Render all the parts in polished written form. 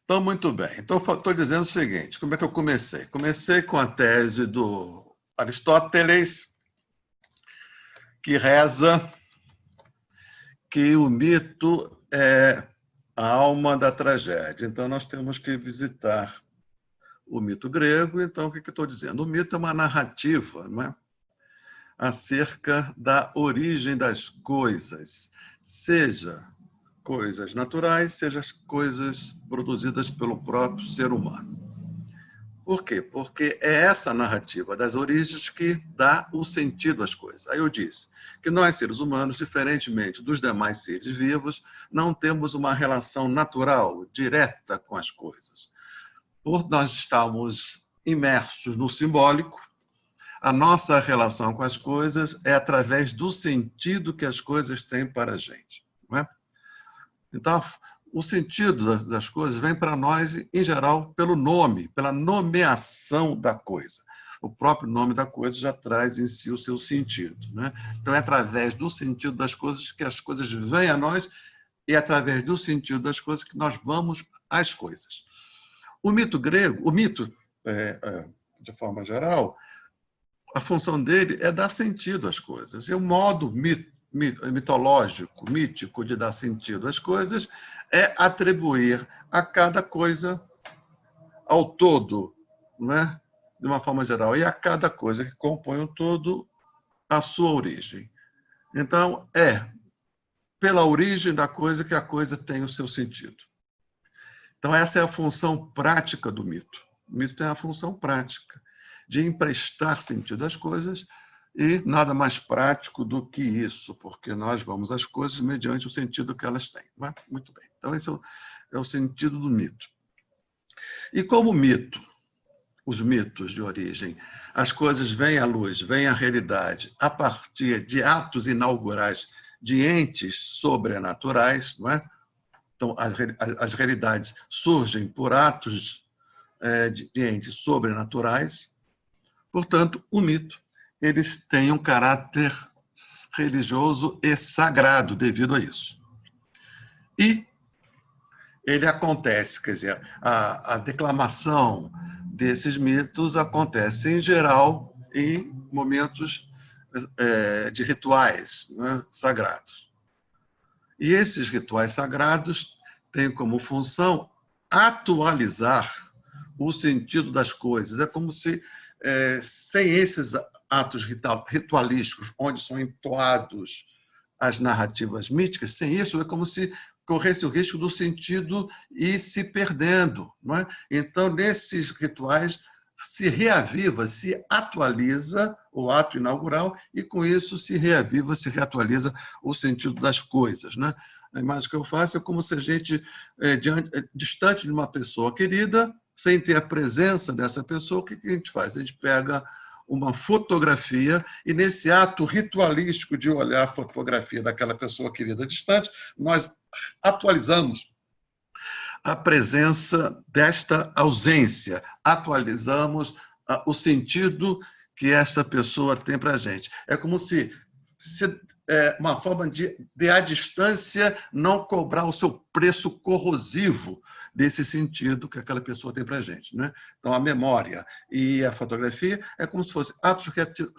Então, muito bem. Então, estou dizendo o seguinte, como é que eu comecei? Comecei com a tese do Aristóteles, que reza que o mito é a alma da tragédia. Então, nós temos que visitar o mito grego. Então, o que eu estou dizendo? O mito é uma narrativa, não é? Acerca da origem das coisas, seja coisas naturais, seja coisas produzidas pelo próprio ser humano. Por quê? Porque é essa narrativa das origens que dá o sentido às coisas. Aí eu disse que nós, seres humanos, diferentemente dos demais seres vivos, não temos uma relação natural, direta com as coisas. Por nós estarmos imersos no simbólico, a nossa relação com as coisas é através do sentido que as coisas têm para a gente. Não é? Então, o sentido das coisas vem para nós, em geral, pelo nome, pela nomeação da coisa. O próprio nome da coisa já traz em si o seu sentido. Né? Então, é através do sentido das coisas que as coisas vêm a nós e é através do sentido das coisas que nós vamos às coisas. O mito grego, de forma geral, a função dele é dar sentido às coisas. E o modo mitológico, mítico de dar sentido às coisas é atribuir a cada coisa, ao todo, não é? De uma forma geral, e a cada coisa que compõe o todo, a sua origem. Então, é pela origem da coisa que a coisa tem o seu sentido. Então, essa é a função prática do mito. O mito tem a função prática de emprestar sentido às coisas e nada mais prático do que isso, porque nós vamos às coisas mediante o sentido que elas têm. Não é? Muito bem. Então, esse é o sentido do mito. E como mito, os mitos de origem, as coisas vêm à luz, vêm à realidade, a partir de atos inaugurais de entes sobrenaturais, não é? Então, as realidades surgem por atos de entes sobrenaturais. Portanto, o mito eles têm um caráter religioso e sagrado devido a isso. E ele acontece, quer dizer, a declamação desses mitos acontece, em geral, em momentos de rituais, né, sagrados. E esses rituais sagrados têm como função atualizar o sentido das coisas. É como se, sem esses atos ritualísticos, onde são entoados as narrativas míticas, sem isso é como se corresse o risco do sentido ir se perdendo. Não é? Então, nesses rituais, se reaviva, se atualiza o ato inaugural e, com isso, se reaviva, se reatualiza o sentido das coisas. Né? A imagem que eu faço é como se a gente, distante de uma pessoa querida, sem ter a presença dessa pessoa, o que a gente faz? A gente pega uma fotografia e, nesse ato ritualístico de olhar a fotografia daquela pessoa querida distante, nós atualizamos a presença desta ausência, atualizamos o sentido que esta pessoa tem para a gente. É como se uma forma de à distância, não cobrar o seu preço corrosivo desse sentido que aquela pessoa tem para a gente. Né? Então, a memória e a fotografia é como se fossem atos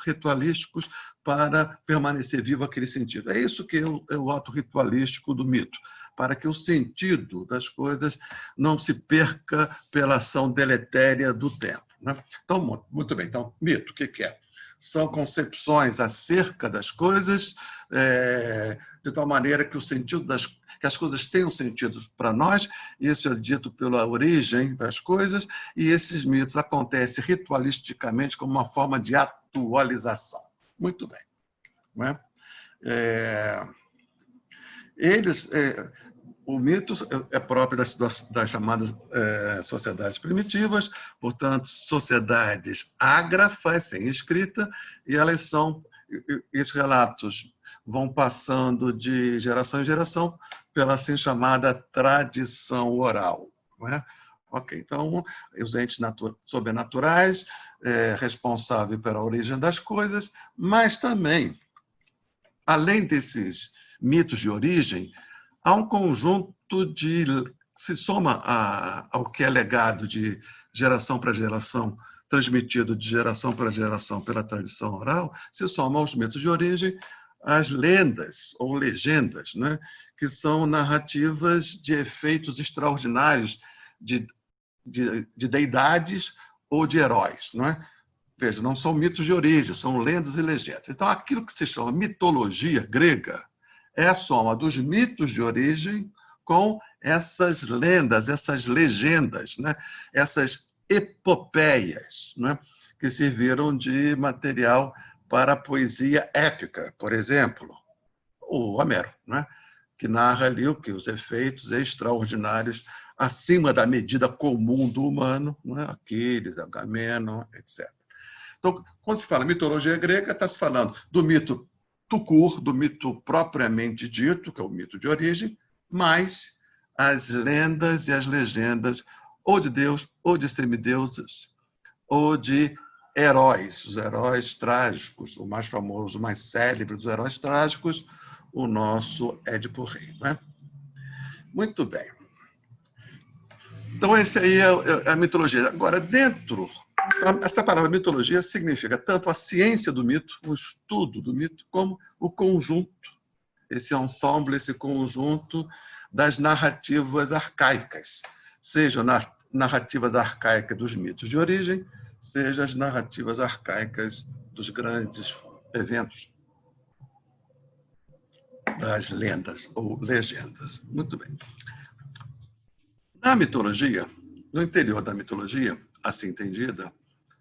ritualísticos para permanecer vivo aquele sentido. É isso que é o ato ritualístico do mito, para que o sentido das coisas não se perca pela ação deletéria do tempo. Né? Então, muito bem. Então, mito, o que é? São concepções acerca das coisas, de tal maneira que o sentido que as coisas tenham sentido para nós, isso é dito pela origem das coisas, e esses mitos acontecem ritualisticamente como uma forma de atualização. Muito bem. Não é? O mito é próprio das chamadas sociedades primitivas, portanto, sociedades ágrafas, sem escrita, e esses relatos vão passando de geração em geração pela assim chamada tradição oral. Não é? Ok, então, os entes sobrenaturais, responsáveis pela origem das coisas, mas também, além desses mitos de origem, há um conjunto de se soma ao que é legado de geração para geração, transmitido de geração para geração pela tradição oral, se soma aos mitos de origem as lendas ou legendas, né? Que são narrativas de efeitos extraordinários de deidades ou de heróis. Não é? Veja, não são mitos de origem, são lendas e legendas. Então, aquilo que se chama mitologia grega é a soma dos mitos de origem com essas lendas, essas legendas, né? Essas epopeias, né? Que serviram de material para a poesia épica, por exemplo, o Homero, né? Que narra ali o que os efeitos extraordinários acima da medida comum do humano, né? Aquiles, Agamenon, etc. Então, quando se fala mitologia grega, está se falando do mito tucur, do mito propriamente dito, que é o mito de origem, mais as lendas e as legendas ou de Deus, ou de semideuses, ou de heróis, os heróis trágicos, o mais famoso, o mais célebre dos heróis trágicos, o nosso Édipo Rei. Né? Muito bem. Então, esse aí é a mitologia. Agora, essa palavra mitologia significa tanto a ciência do mito, o estudo do mito, como o conjunto, esse ensemble, esse conjunto das narrativas arcaicas, seja narrativas arcaicas dos mitos de origem, seja as narrativas arcaicas dos grandes eventos, das lendas ou legendas. Muito bem. Na mitologia, no interior da mitologia, assim entendida,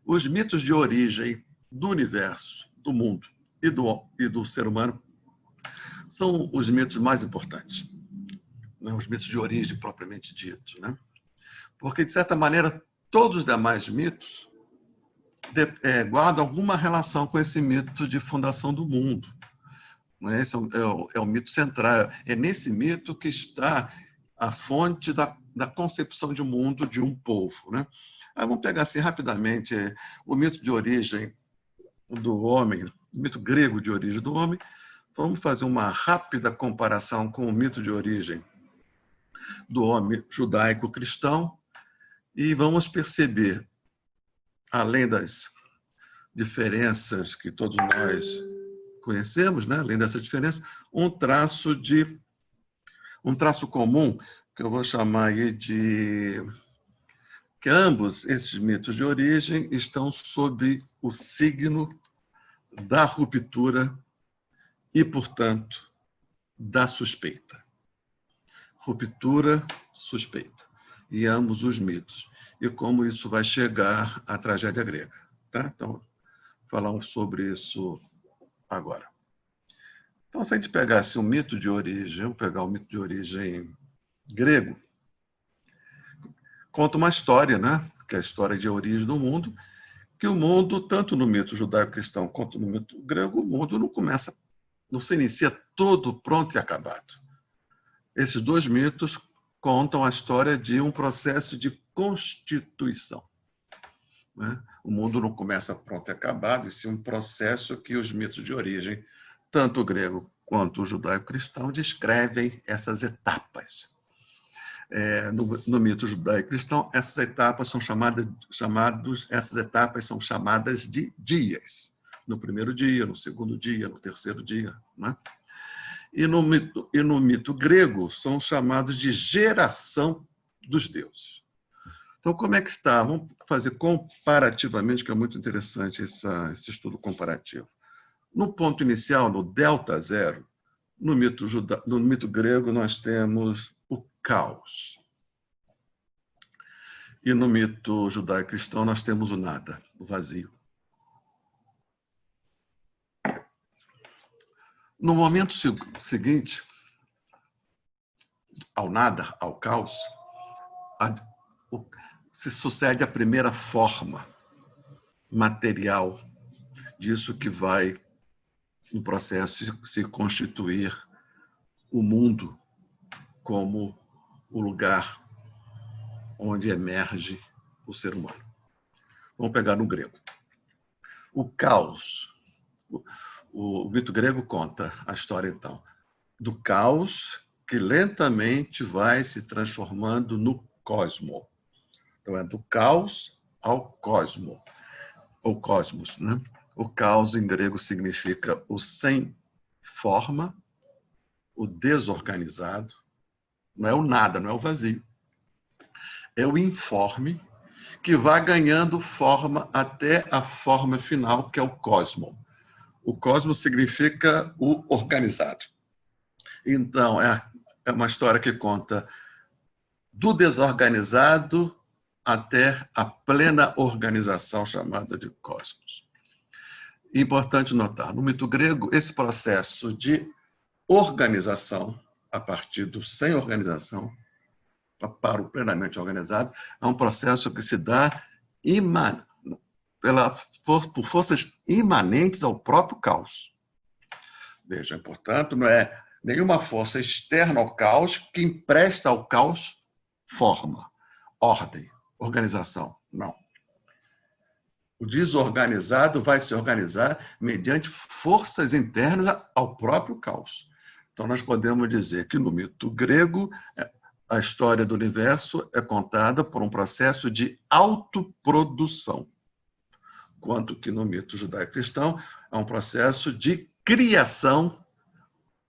os mitos de origem do universo, do mundo e do ser humano são os mitos mais importantes, né? Os mitos de origem propriamente ditos, né? Porque, de certa maneira, todos os demais mitos guardam alguma relação com esse mito de fundação do mundo. Né? Esse é o mito central. É nesse mito que está a fonte da concepção de mundo de um povo. Né? Aí vamos pegar assim rapidamente o mito de origem do homem, o mito grego de origem do homem. Vamos fazer uma rápida comparação com o mito de origem do homem judaico-cristão e vamos perceber, além das diferenças que todos nós conhecemos, né? Além dessa diferença, um traço comum que eu vou chamar aí de que ambos esses mitos de origem estão sob o signo da ruptura e, portanto, da suspeita. Ruptura, suspeita. E ambos os mitos. E como isso vai chegar à tragédia grega. Tá? Então, falamos sobre isso agora. Então, se a gente pegasse um mito de origem, vamos pegar um mito de origem grego, conta uma história, né? Que é a história de origem do mundo, que o mundo, tanto no mito judaico-cristão quanto no mito grego, o mundo não se inicia todo pronto e acabado. Esses dois mitos contam a história de um processo de constituição. Né? O mundo não começa pronto e acabado, e sim um processo que os mitos de origem, tanto o grego quanto o judaico-cristão, descrevem essas etapas. No mito judaico-cristão, essas etapas são chamadas de dias. No primeiro dia, no segundo dia, no terceiro dia. Né? E no mito grego, são chamados de geração dos deuses. Então, como é que está? Vamos fazer comparativamente, que é muito interessante esse estudo comparativo. No ponto inicial, no delta zero, no mito grego, nós temos o caos. E no mito judaico-cristão, nós temos o nada, o vazio. No momento seguinte, ao nada, ao caos, se sucede a primeira forma material disso que vai, no processo, se constituir o mundo como o lugar onde emerge o ser humano. Vamos pegar no grego. O caos. O mito grego conta a história, então, do caos que lentamente vai se transformando no cosmo. Então, é do caos ao cosmo, ou cosmos, né? O caos, em grego, significa o sem forma, o desorganizado. Não é o nada, não é o vazio. É o informe, que vai ganhando forma até a forma final, que é o cosmo. O cosmo significa o organizado. Então, é uma história que conta do desorganizado até a plena organização, chamada de cosmos. Importante notar, no mito grego, esse processo de organização, a partir do sem organização, para o plenamente organizado, é um processo que se dá por forças imanentes ao próprio caos. Veja, portanto, não é nenhuma força externa ao caos que empresta ao caos forma, ordem, organização. Não. O desorganizado vai se organizar mediante forças internas ao próprio caos. Então, nós podemos dizer que no mito grego, a história do universo é contada por um processo de autoprodução, quanto que no mito judaico-cristão é um processo de criação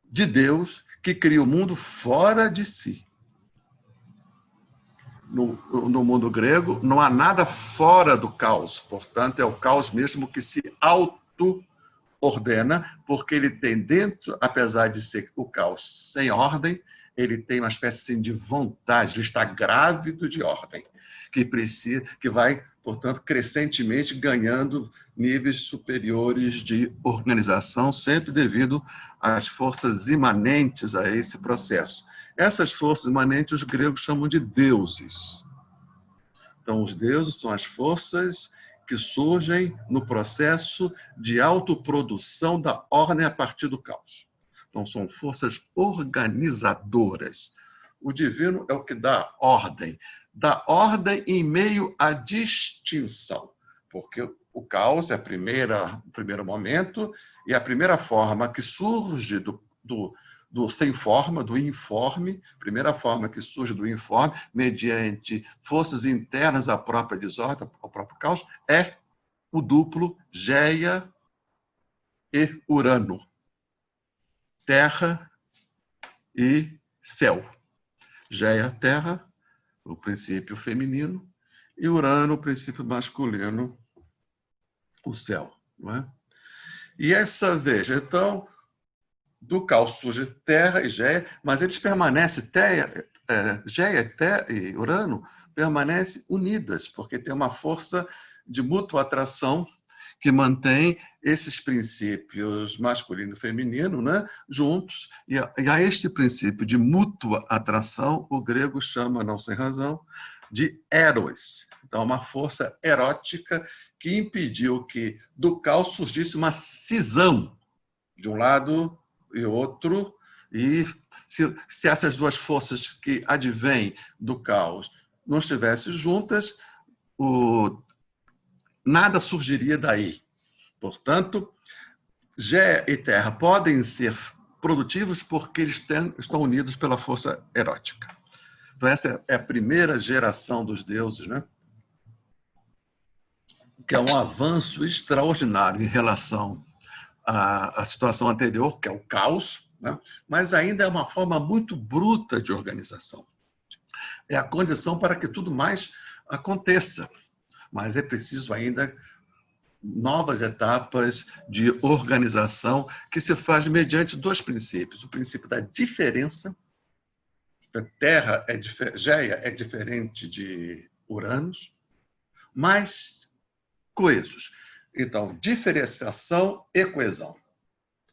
de Deus que cria o mundo fora de si. No mundo grego, não há nada fora do caos, portanto, é o caos mesmo que se auto-ordena, porque ele tem dentro, apesar de ser o caos sem ordem, ele tem uma espécie de vontade, ele está grávido de ordem, que vai, portanto, crescentemente ganhando níveis superiores de organização, sempre devido às forças imanentes a esse processo. Essas forças imanentes os gregos chamam de deuses. Então, os deuses são as forças que surgem no processo de autoprodução da ordem a partir do caos. Então, são forças organizadoras. O divino é o que dá ordem em meio à distinção, porque o caos é o primeiro momento e a primeira forma que surge do sem forma, do informe, primeira forma que surge do informe, mediante forças internas à própria desordem, ao próprio caos, é o duplo Geia e Urano, terra e céu. Geia, terra, o princípio feminino, e Urano, o princípio masculino, o céu. Não é? E veja, então, do caos surge terra e Geia, mas eles permanecem, Geia e Urano permanecem unidas, porque tem uma força de mútua atração que mantém esses princípios masculino e feminino, né, juntos, e a este princípio de mútua atração, o grego chama, não sem razão, de eros. Então, uma força erótica que impediu que do caos surgisse uma cisão de um lado e outro, e se essas duas forças que advêm do caos não estivessem juntas, nada surgiria daí. Portanto, Gé e Terra podem ser produtivos porque eles estão unidos pela força erótica. Então, essa é a primeira geração dos deuses, né? Que é um avanço extraordinário em relação à situação anterior, que é o caos, né? Mas ainda é uma forma muito bruta de organização. É a condição para que tudo mais aconteça, mas é preciso ainda novas etapas de organização que se faz mediante dois princípios. O princípio da diferença. A Terra, Geia é diferente de Uranus, mas coesos. Então, diferenciação e coesão.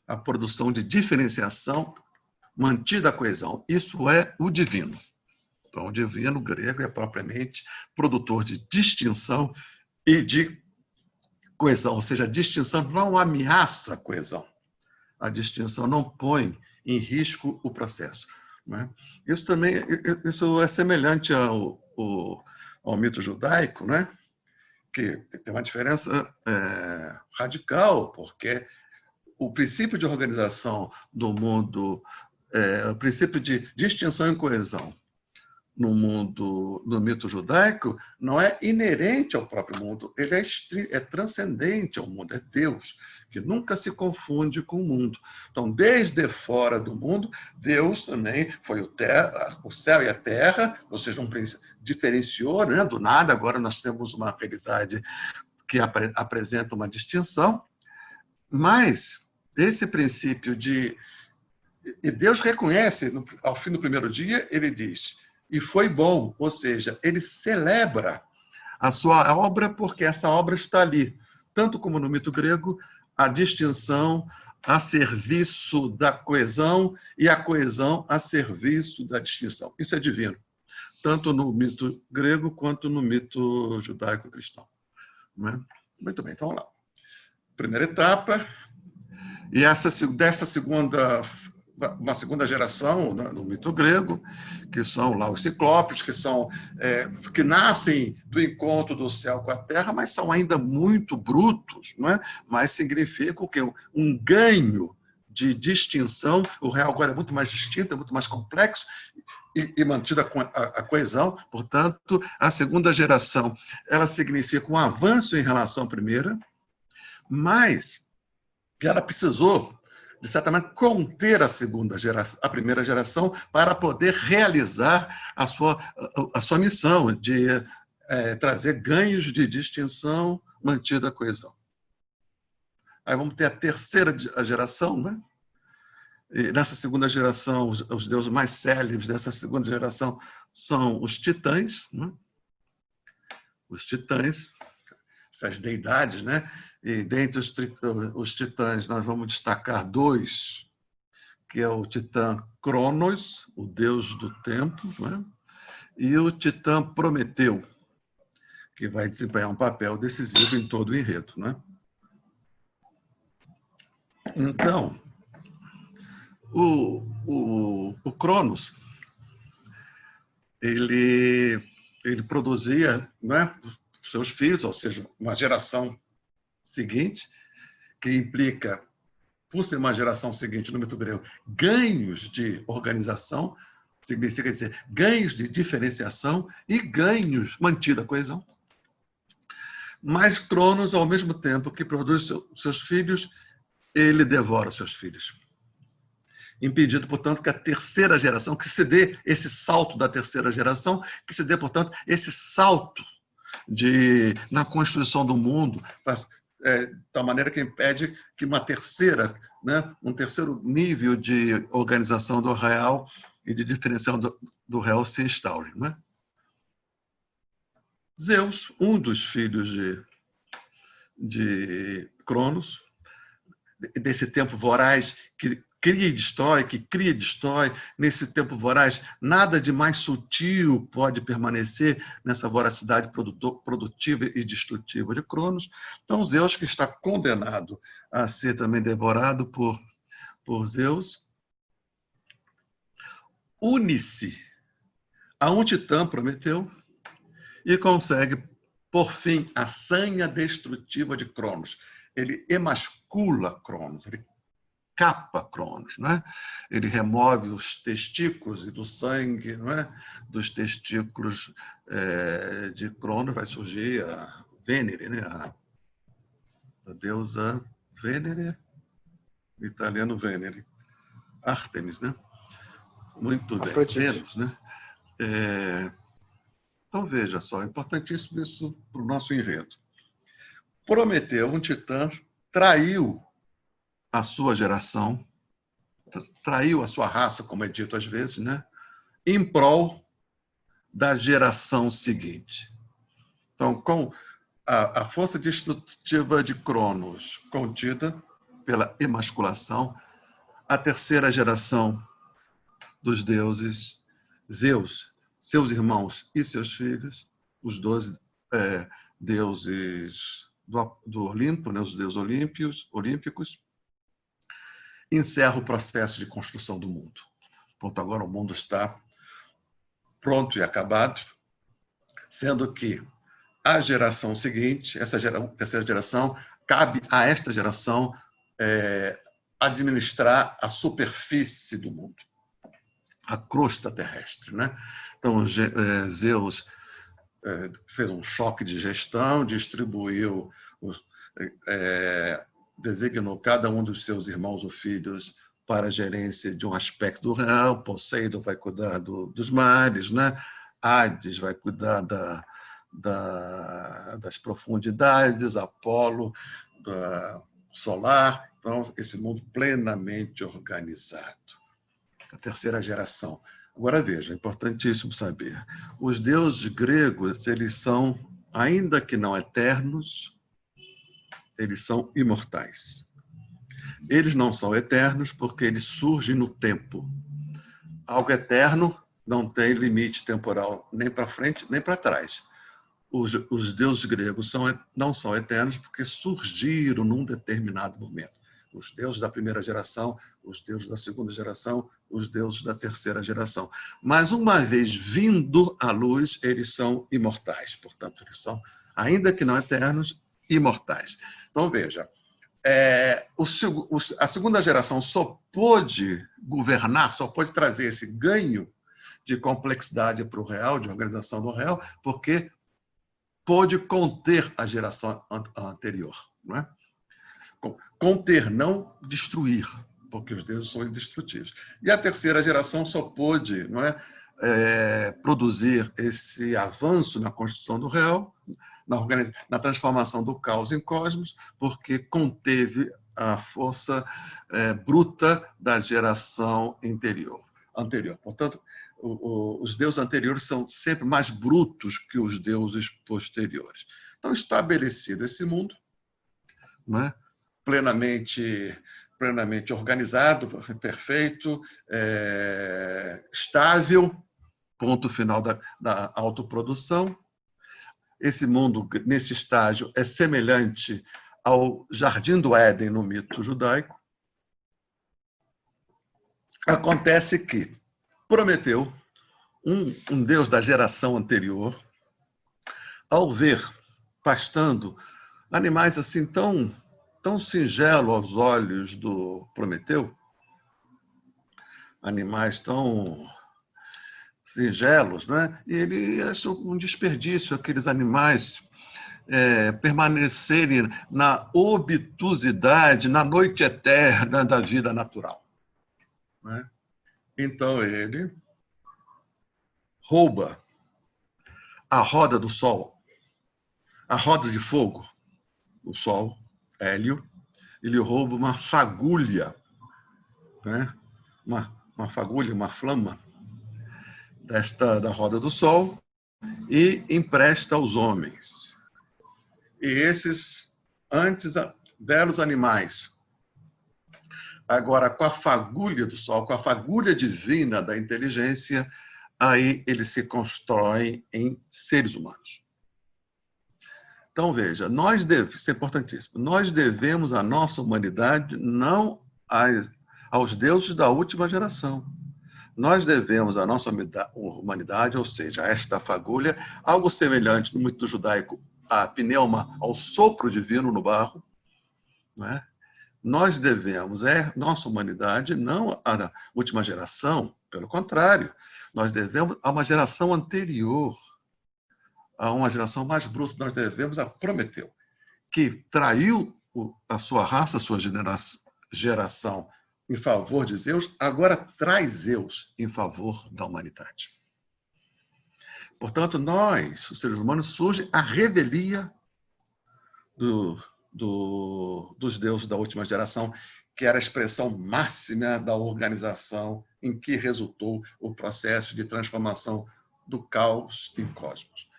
A produção de diferenciação mantida a coesão. Isso é o divino. Então, o divino grego é propriamente produtor de distinção e de coesão, ou seja, a distinção não ameaça a coesão. A distinção não põe em risco o processo. Né? Isso é semelhante ao mito judaico, né? Que tem uma diferença radical, porque o princípio de organização do mundo o princípio de distinção e coesão no mundo, no mito judaico, não é inerente ao próprio mundo, ele é transcendente ao mundo, é Deus, que nunca se confunde com o mundo. Então, desde fora do mundo, Deus também foi o céu e a terra, ou seja, diferenciou, né, do nada, agora nós temos uma realidade que apresenta uma distinção, mas esse princípio de... E Deus reconhece, ao fim do primeiro dia, ele diz, e foi bom, ou seja, ele celebra a sua obra porque essa obra está ali, tanto como no mito grego, a distinção a serviço da coesão e a coesão a serviço da distinção. Isso é divino, tanto no mito grego quanto no mito judaico-cristão. Muito bem, então vamos lá. Primeira etapa, e dessa segunda... uma segunda geração, né, no mito grego, que são lá os ciclopes, que nascem do encontro do céu com a terra, mas são ainda muito brutos, né? Mas significa o quê? Um ganho de distinção. O real agora é muito mais distinto, é muito mais complexo e mantida a coesão. Portanto, a segunda geração ela significa um avanço em relação à primeira, mas que ela precisou, de certa maneira, conter a primeira geração para poder realizar a sua missão de trazer ganhos de distinção mantida a coesão. Aí vamos ter a terceira geração, né? E nessa segunda geração, os deuses mais célebres dessa segunda geração são os titãs, né? Os titãs, essas deidades, né? E dentre os titãs, nós vamos destacar dois, que é o titã Cronos, o deus do tempo, né? E o titã Prometeu, que vai desempenhar um papel decisivo em todo o enredo, né? Então, o Cronos, ele produzia, né, seus filhos, ou seja, uma geração seguinte, que implica, por ser uma geração seguinte no mito grego, ganhos de organização, significa dizer ganhos de diferenciação e ganhos mantida a coesão. Mas Cronos, ao mesmo tempo que produz seus filhos, ele devora seus filhos. Impedindo, portanto, que a terceira geração, que se dê esse salto da terceira geração, que se dê, portanto, esse salto na constituição do mundo, da maneira que impede que uma terceira, né, um terceiro nível de organização do real e de diferenciação do real se instaure. Né? Zeus, um dos filhos de Cronos, desse tempo voraz que cria e destrói, nesse tempo voraz, nada de mais sutil pode permanecer nessa voracidade produtiva e destrutiva de Cronos. Então, Zeus, que está condenado a ser também devorado por Zeus, une-se a um titã, Prometeu, e consegue, por fim, a sanha destrutiva de Cronos. Ele emascula Cronos, ele capa Cronos, né? Ele remove os testículos e do sangue, não é? Dos testículos de Cronos vai surgir a Vênere, né? A deusa Vênere, italiano Vênere, Ártemis, né? Muito bem, Vênus, né? Então veja só, é importantíssimo isso para o nosso enredo. Prometeu, um titã, traiu a sua geração, traiu a sua raça, como é dito às vezes, né? Em prol da geração seguinte. Então, com a força destrutiva de Cronos contida pela emasculação, a terceira geração dos deuses, Zeus, seus irmãos e seus filhos, os 12 deuses do Olimpo, né? Os deuses olímpicos, encerra o processo de construção do mundo. Portanto, agora o mundo está pronto e acabado, sendo que a geração seguinte, essa terceira geração, cabe a esta geração administrar a superfície do mundo. a crosta terrestre, né? Então, Zeus fez um choque de gestão, distribuiu, designou cada um dos seus irmãos ou filhos para a gerência de um aspecto do real. Poseidon vai cuidar dos mares, né? Hades vai cuidar das profundidades, Apolo da solar. Então, esse mundo plenamente organizado. A terceira geração. Agora veja, é importantíssimo saber. Os deuses gregos, eles são, ainda que não eternos, eles são imortais. Eles não são eternos porque eles surgem no tempo. Algo eterno não tem limite temporal nem para frente nem para trás. Os deuses gregos não são eternos porque surgiram num determinado momento. Os deuses da primeira geração, os deuses da segunda geração, os deuses da terceira geração. Mas, uma vez vindo à luz, eles são imortais. Portanto, eles são, ainda que não eternos, imortais. Então, veja, a segunda geração só pôde governar, só pôde trazer esse ganho de complexidade para o real, de organização do real, porque pôde conter a geração anterior. Não é? Conter, não destruir, porque os deuses são indestrutíveis. E a terceira geração só pôde, não é, produzir esse avanço na construção do real, na transformação do caos em cosmos, porque conteve a força bruta da geração anterior. Portanto, os deuses anteriores são sempre mais brutos que os deuses posteriores. Então, estabelecido esse mundo, não é? plenamente organizado, perfeito, estável, ponto final da autoprodução. Esse mundo, nesse estágio, é semelhante ao Jardim do Éden no mito judaico. Acontece que Prometeu, um deus da geração anterior, ao ver pastando animais assim tão singelos aos olhos do Prometeu, animais tão singelos, né? E ele achou um desperdício aqueles animais permanecerem na obtusidade, na noite eterna da vida natural. Né? Então ele rouba a roda do sol, a roda de fogo, o sol, Hélio, ele rouba uma fagulha, né? uma fagulha, uma flama da roda do sol e empresta aos homens. E esses, antes, belos animais, agora com a fagulha do sol, com a fagulha divina da inteligência, aí eles se constroem em seres humanos. Então, veja, isso é importantíssimo, nós devemos a nossa humanidade não aos deuses da última geração. Nós devemos a nossa humanidade, ou seja, a esta fagulha, algo semelhante no mito judaico, a pneuma, ao sopro divino no barro. Né? Nós devemos nossa humanidade não à última geração, pelo contrário, nós devemos a uma geração anterior, a uma geração mais bruta, nós devemos a Prometeu, que traiu a sua raça, a sua geração em favor de Zeus, agora traz Zeus em favor da humanidade. Portanto, nós, os seres humanos, surge a revelia dos deuses da última geração, que era a expressão máxima da organização em que resultou o processo de transformação do caos em cosmos.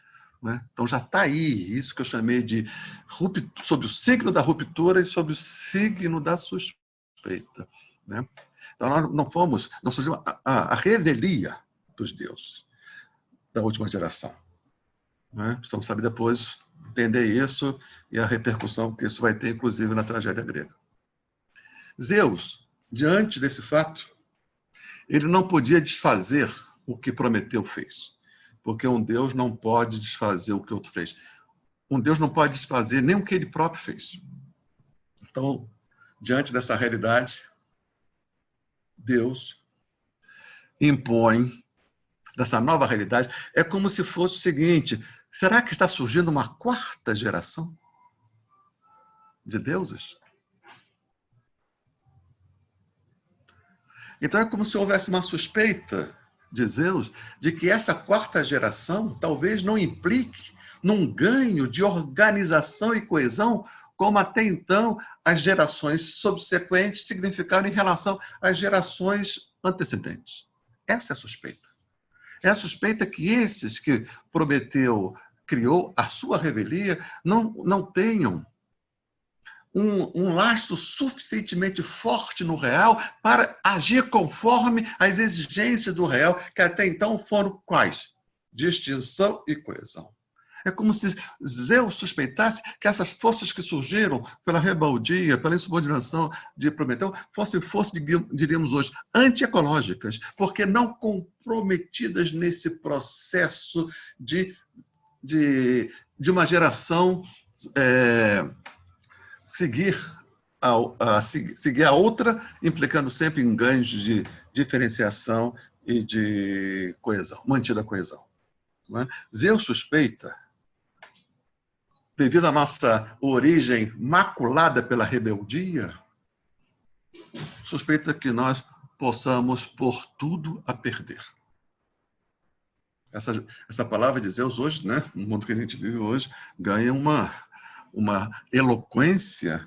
Né? Então já está aí, isso que eu chamei de sobre o signo da ruptura e sobre o signo da suspeita. Né? Então nós surgimos a revelia dos deuses da última geração. Né? Precisamos saber depois entender isso e a repercussão que isso vai ter, inclusive, na tragédia grega. Zeus, diante desse fato, ele não podia desfazer o que Prometeu fez, porque um Deus não pode desfazer o que outro fez. Um Deus não pode desfazer nem o que ele próprio fez. Então, diante dessa realidade, Deus impõe, dessa nova realidade, é como se fosse o seguinte: será que está surgindo uma quarta geração de deuses? Então é como se houvesse uma suspeita de Zeus de que essa quarta geração talvez não implique num ganho de organização e coesão como até então as gerações subsequentes significaram em relação às gerações antecedentes. Essa é a suspeita. É a suspeita que esses que Prometeu criou a sua revelia não tenham um laço suficientemente forte no real para agir conforme as exigências do real, que até então foram quais? Distinção e coesão. É como se Zeus suspeitasse que essas forças que surgiram pela rebeldia, pela insubordinação de Prometeu, fossem forças, diríamos hoje, antiecológicas, porque não comprometidas nesse processo de uma geração seguir a outra, implicando sempre em ganhos de diferenciação e de coesão, mantida a coesão. Não é? Zeus suspeita, devido à nossa origem maculada pela rebeldia, suspeita que nós possamos pôr tudo a perder. Essa palavra de Zeus hoje, né, no mundo que a gente vive hoje, ganha uma eloquência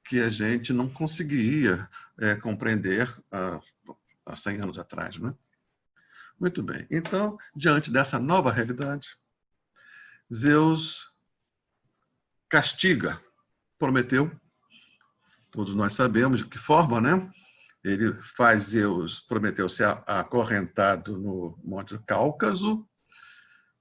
que a gente não conseguia compreender há 100 anos atrás. Né? Muito bem. Então, diante dessa nova realidade, Zeus castiga Prometeu. Todos nós sabemos de que forma, né? Ele faz Prometeu ser acorrentado no Monte Cáucaso,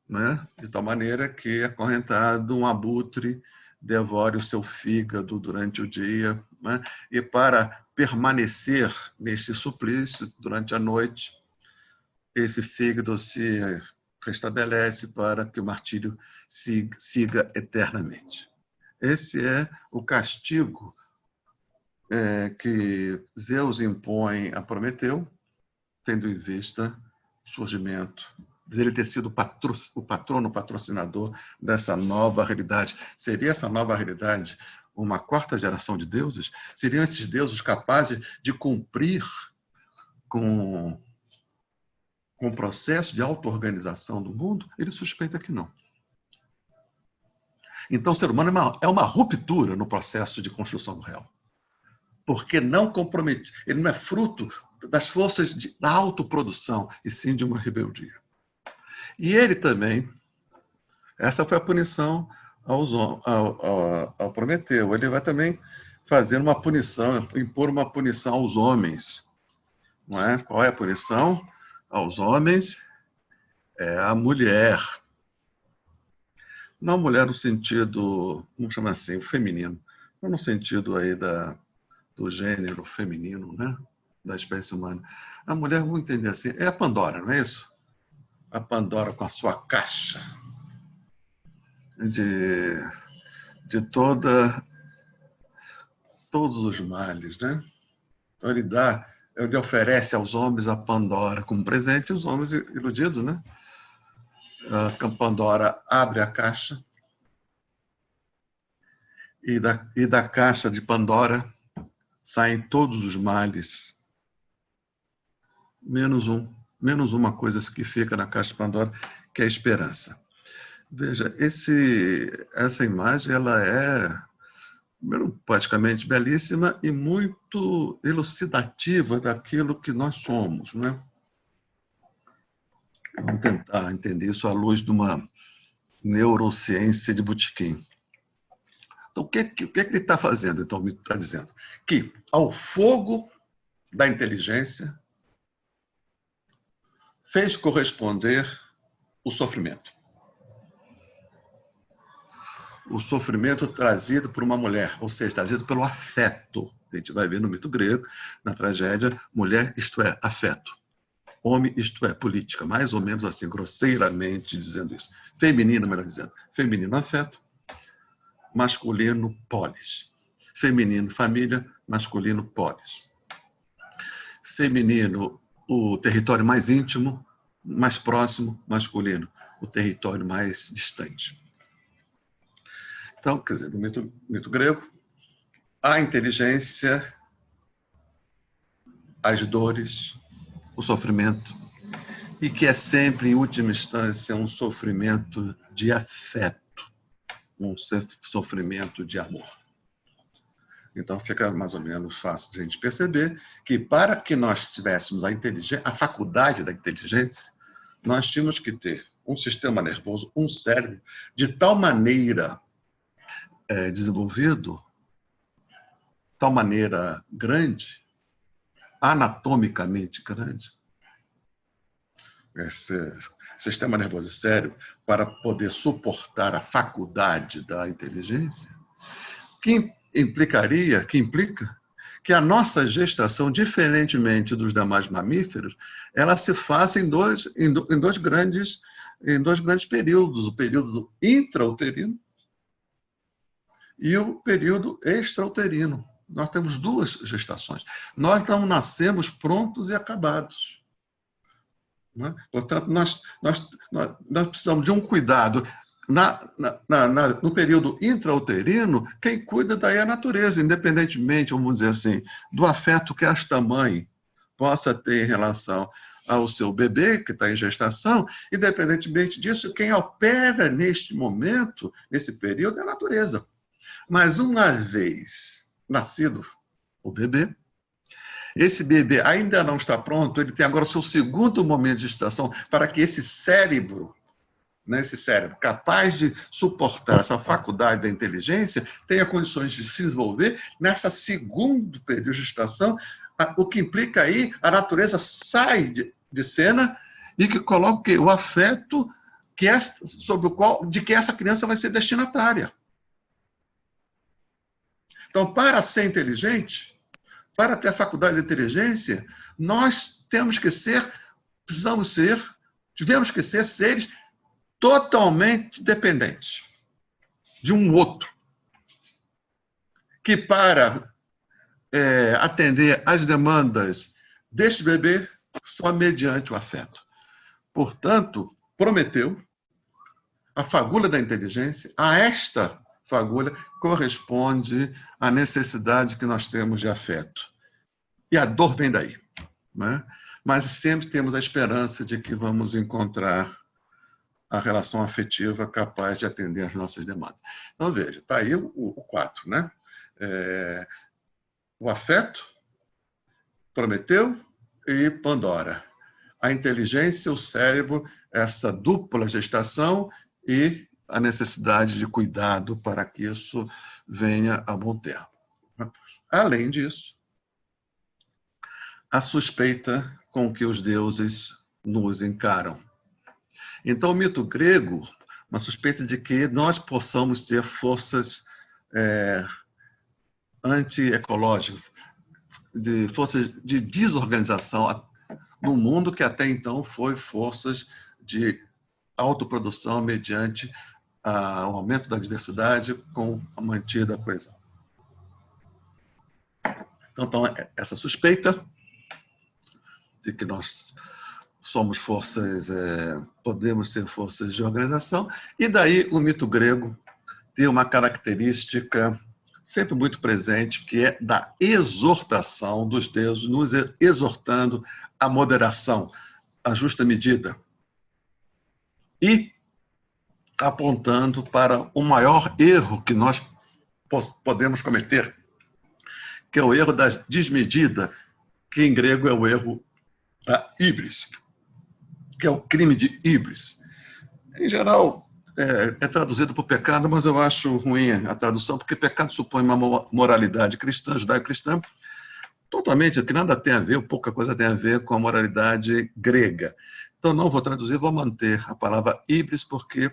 né? De tal maneira que, acorrentado, um abutre devore o seu fígado durante o dia, né? E para permanecer nesse suplício durante a noite, esse fígado se restabelece para que o martírio siga eternamente. Esse é o castigo que Zeus impõe a Prometeu, tendo em vista o surgimento dele ter sido o patrono, o patrocinador dessa nova realidade. Seria essa nova realidade uma quarta geração de deuses? Seriam esses deuses capazes de cumprir com o processo de auto-organização do mundo? Ele suspeita que não. Então, o ser humano é uma ruptura no processo de construção do real. Porque não compromete, ele não é fruto das forças da autoprodução, e sim de uma rebeldia. E ele também, essa foi a punição ao Prometeu. Ele vai também fazer uma punição, impor uma punição aos homens. Não é? Qual é a punição aos homens? É a mulher. Não a mulher no sentido, vamos chamar assim, feminino. Não no sentido aí do gênero feminino, né? Da espécie humana. A mulher, vamos entender assim, é a Pandora, não é isso? A Pandora com a sua caixa de todos os males, né? Então ele oferece aos homens a Pandora como presente, os homens iludidos, né? A Pandora abre a caixa e da caixa de Pandora saem todos os males, menos uma coisa que fica na caixa de Pandora, que é a esperança. Veja, essa imagem ela é praticamente belíssima e muito elucidativa daquilo que nós somos, né? Vamos tentar entender isso à luz de uma neurociência de botequim. Então, o que ele está fazendo? Então, me está dizendo que ao fogo da inteligência fez corresponder o sofrimento. O sofrimento trazido por uma mulher, ou seja, trazido pelo afeto. A gente vai ver no mito grego, na tragédia, mulher, isto é, afeto. Homem, isto é, política. Mais ou menos assim, grosseiramente dizendo isso. Feminino, melhor dizendo. Feminino, afeto. Masculino, polis. Feminino, família. Masculino, polis. Feminino, o território mais íntimo, mais próximo, masculino, o território mais distante. Então, quer dizer, no mito grego, a inteligência, as dores, o sofrimento, e que é sempre, em última instância, um sofrimento de afeto, um sofrimento de amor. Então, fica mais ou menos fácil de a gente perceber que, para que nós tivéssemos a faculdade da inteligência, nós tínhamos que ter um sistema nervoso, um cérebro, de tal maneira desenvolvido, tal maneira grande, anatomicamente grande, esse sistema nervoso cérebro, para poder suportar a faculdade da inteligência, que implica que a nossa gestação, diferentemente dos demais mamíferos, ela se faça em dois grandes períodos, o período intrauterino e o período extrauterino. Nós temos duas gestações. Nós não nascemos prontos e acabados. Não é? Portanto, nós precisamos de um cuidado. No período intrauterino, quem cuida daí é a natureza, independentemente, vamos dizer assim, do afeto que esta mãe possa ter em relação ao seu bebê que está em gestação, independentemente disso, quem opera neste momento, nesse período, é a natureza. Mas uma vez nascido o bebê, esse bebê ainda não está pronto, ele tem agora o seu segundo momento de gestação para que esse cérebro capaz de suportar essa faculdade da inteligência, tenha condições de se desenvolver nessa segundo período de gestação, o que implica aí a natureza sai de cena e que coloca o afeto de que essa criança vai ser destinatária. Então, para ser inteligente, para ter a faculdade de inteligência, nós tivemos que ser seres totalmente dependentes de um outro, que para atender às demandas deste bebê, só mediante o afeto. Portanto, Prometeu, a fagulha da inteligência, a esta fagulha corresponde à necessidade que nós temos de afeto. E a dor vem daí, né? Mas sempre temos a esperança de que vamos encontrar a relação afetiva capaz de atender às nossas demandas. Então, veja, está aí o 4, né? O afeto, Prometeu e Pandora. A inteligência, o cérebro, essa dupla gestação e a necessidade de cuidado para que isso venha a bom termo. Além disso, a suspeita com que os deuses nos encaram. Então, o mito grego, uma suspeita de que nós possamos ter forças antiecológicas, forças de desorganização num mundo que até então foi forças de autoprodução mediante o aumento da diversidade com a mantida coesão. Então, essa suspeita de que nós somos forças, podemos ser forças de organização, e daí o mito grego tem uma característica sempre muito presente, que é da exortação dos deuses, nos exortando à moderação, à justa medida, e apontando para o maior erro que nós podemos cometer, que é o erro da desmedida, que em grego é o erro da híbris, que é o crime de híbris. Em geral, é traduzido por pecado, mas eu acho ruim a tradução, porque pecado supõe uma moralidade cristã, judaico-cristã, totalmente, que nada tem a ver, pouca coisa tem a ver com a moralidade grega. Então, não vou traduzir, vou manter a palavra híbris, porque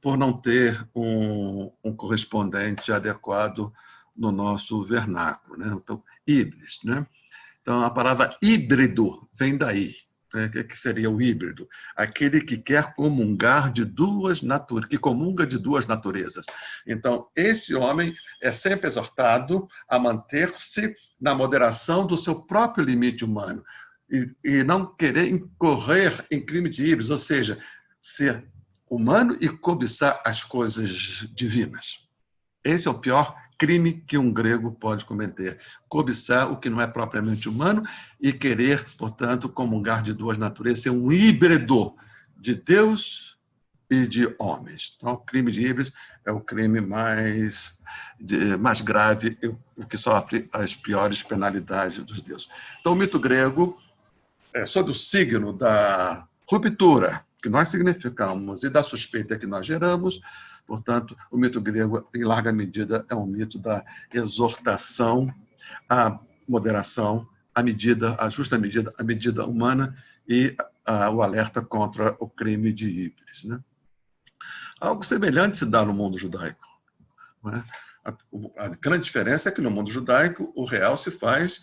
por não ter um correspondente adequado no nosso vernáculo, né? Então, híbris, né? Então, a palavra híbrido vem daí. O que seria o híbrido? Aquele que quer comungar de duas naturezas, que comunga de duas naturezas. Então, esse homem é sempre exortado a manter-se na moderação do seu próprio limite humano. e não querer incorrer em crime de híbris, ou seja, ser humano e cobiçar as coisas divinas. Esse é o pior crime que um grego pode cometer. Cobiçar o que não é propriamente humano e querer, portanto, comungar de duas naturezas, ser um híbrido de Deus e de homens. Então, o crime de híbrido é o crime mais grave, o que sofre as piores penalidades dos deuses. Então, o mito grego, sob o signo da ruptura que nós significamos e da suspeita que nós geramos, portanto, o mito grego, em larga medida, é um mito da exortação à moderação, à justa medida, à medida humana e o alerta contra o crime de híbris, né? Algo semelhante se dá no mundo judaico, né? A grande diferença é que no mundo judaico o real se faz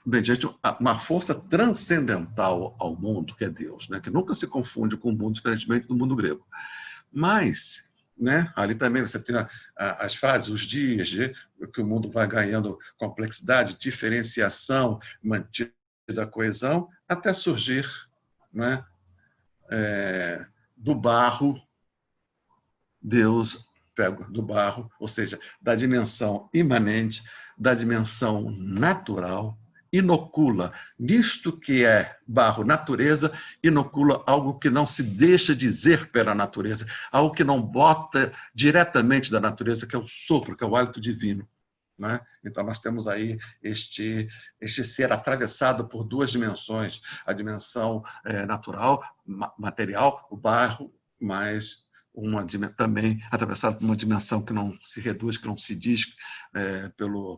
mediante uma força transcendental ao mundo, que é Deus, né? Que nunca se confunde com o mundo, diferentemente do mundo grego. Mas, né, ali também você tem as fases, os dias, que o mundo vai ganhando complexidade, diferenciação, mantida a coesão, até surgir, né, do barro, Deus pega do barro, ou seja, da dimensão imanente, da dimensão natural, inocula nisto que é barro, natureza, inocula algo que não se deixa dizer pela natureza, algo que não bota diretamente da natureza, que é o sopro, que é o hálito divino, né? Então, nós temos aí este ser atravessado por duas dimensões, a dimensão natural, material, o barro, mas também atravessado por uma dimensão que não se reduz, que não se diz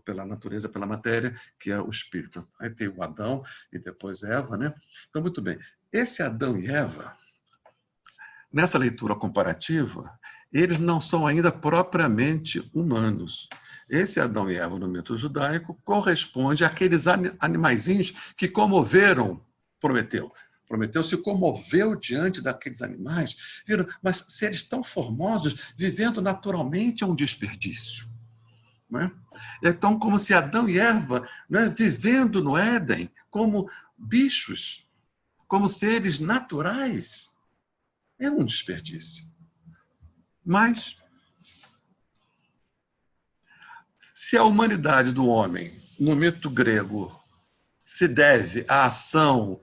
pela natureza, pela matéria, que é o espírito. Aí tem o Adão e depois Eva, né? Então, muito bem. Esse Adão e Eva, nessa leitura comparativa, eles não são ainda propriamente humanos. Esse Adão e Eva no mito judaico corresponde àqueles animaizinhos que comoveram Prometeu. Prometeu se comoveu diante daqueles animais. Viram? Mas seres tão formosos, vivendo naturalmente, é um desperdício. Não é? Então, como se Adão e Eva, né, vivendo no Éden, como bichos, como seres naturais, é um desperdício. Mas, se a humanidade do homem, no mito grego, se deve à ação,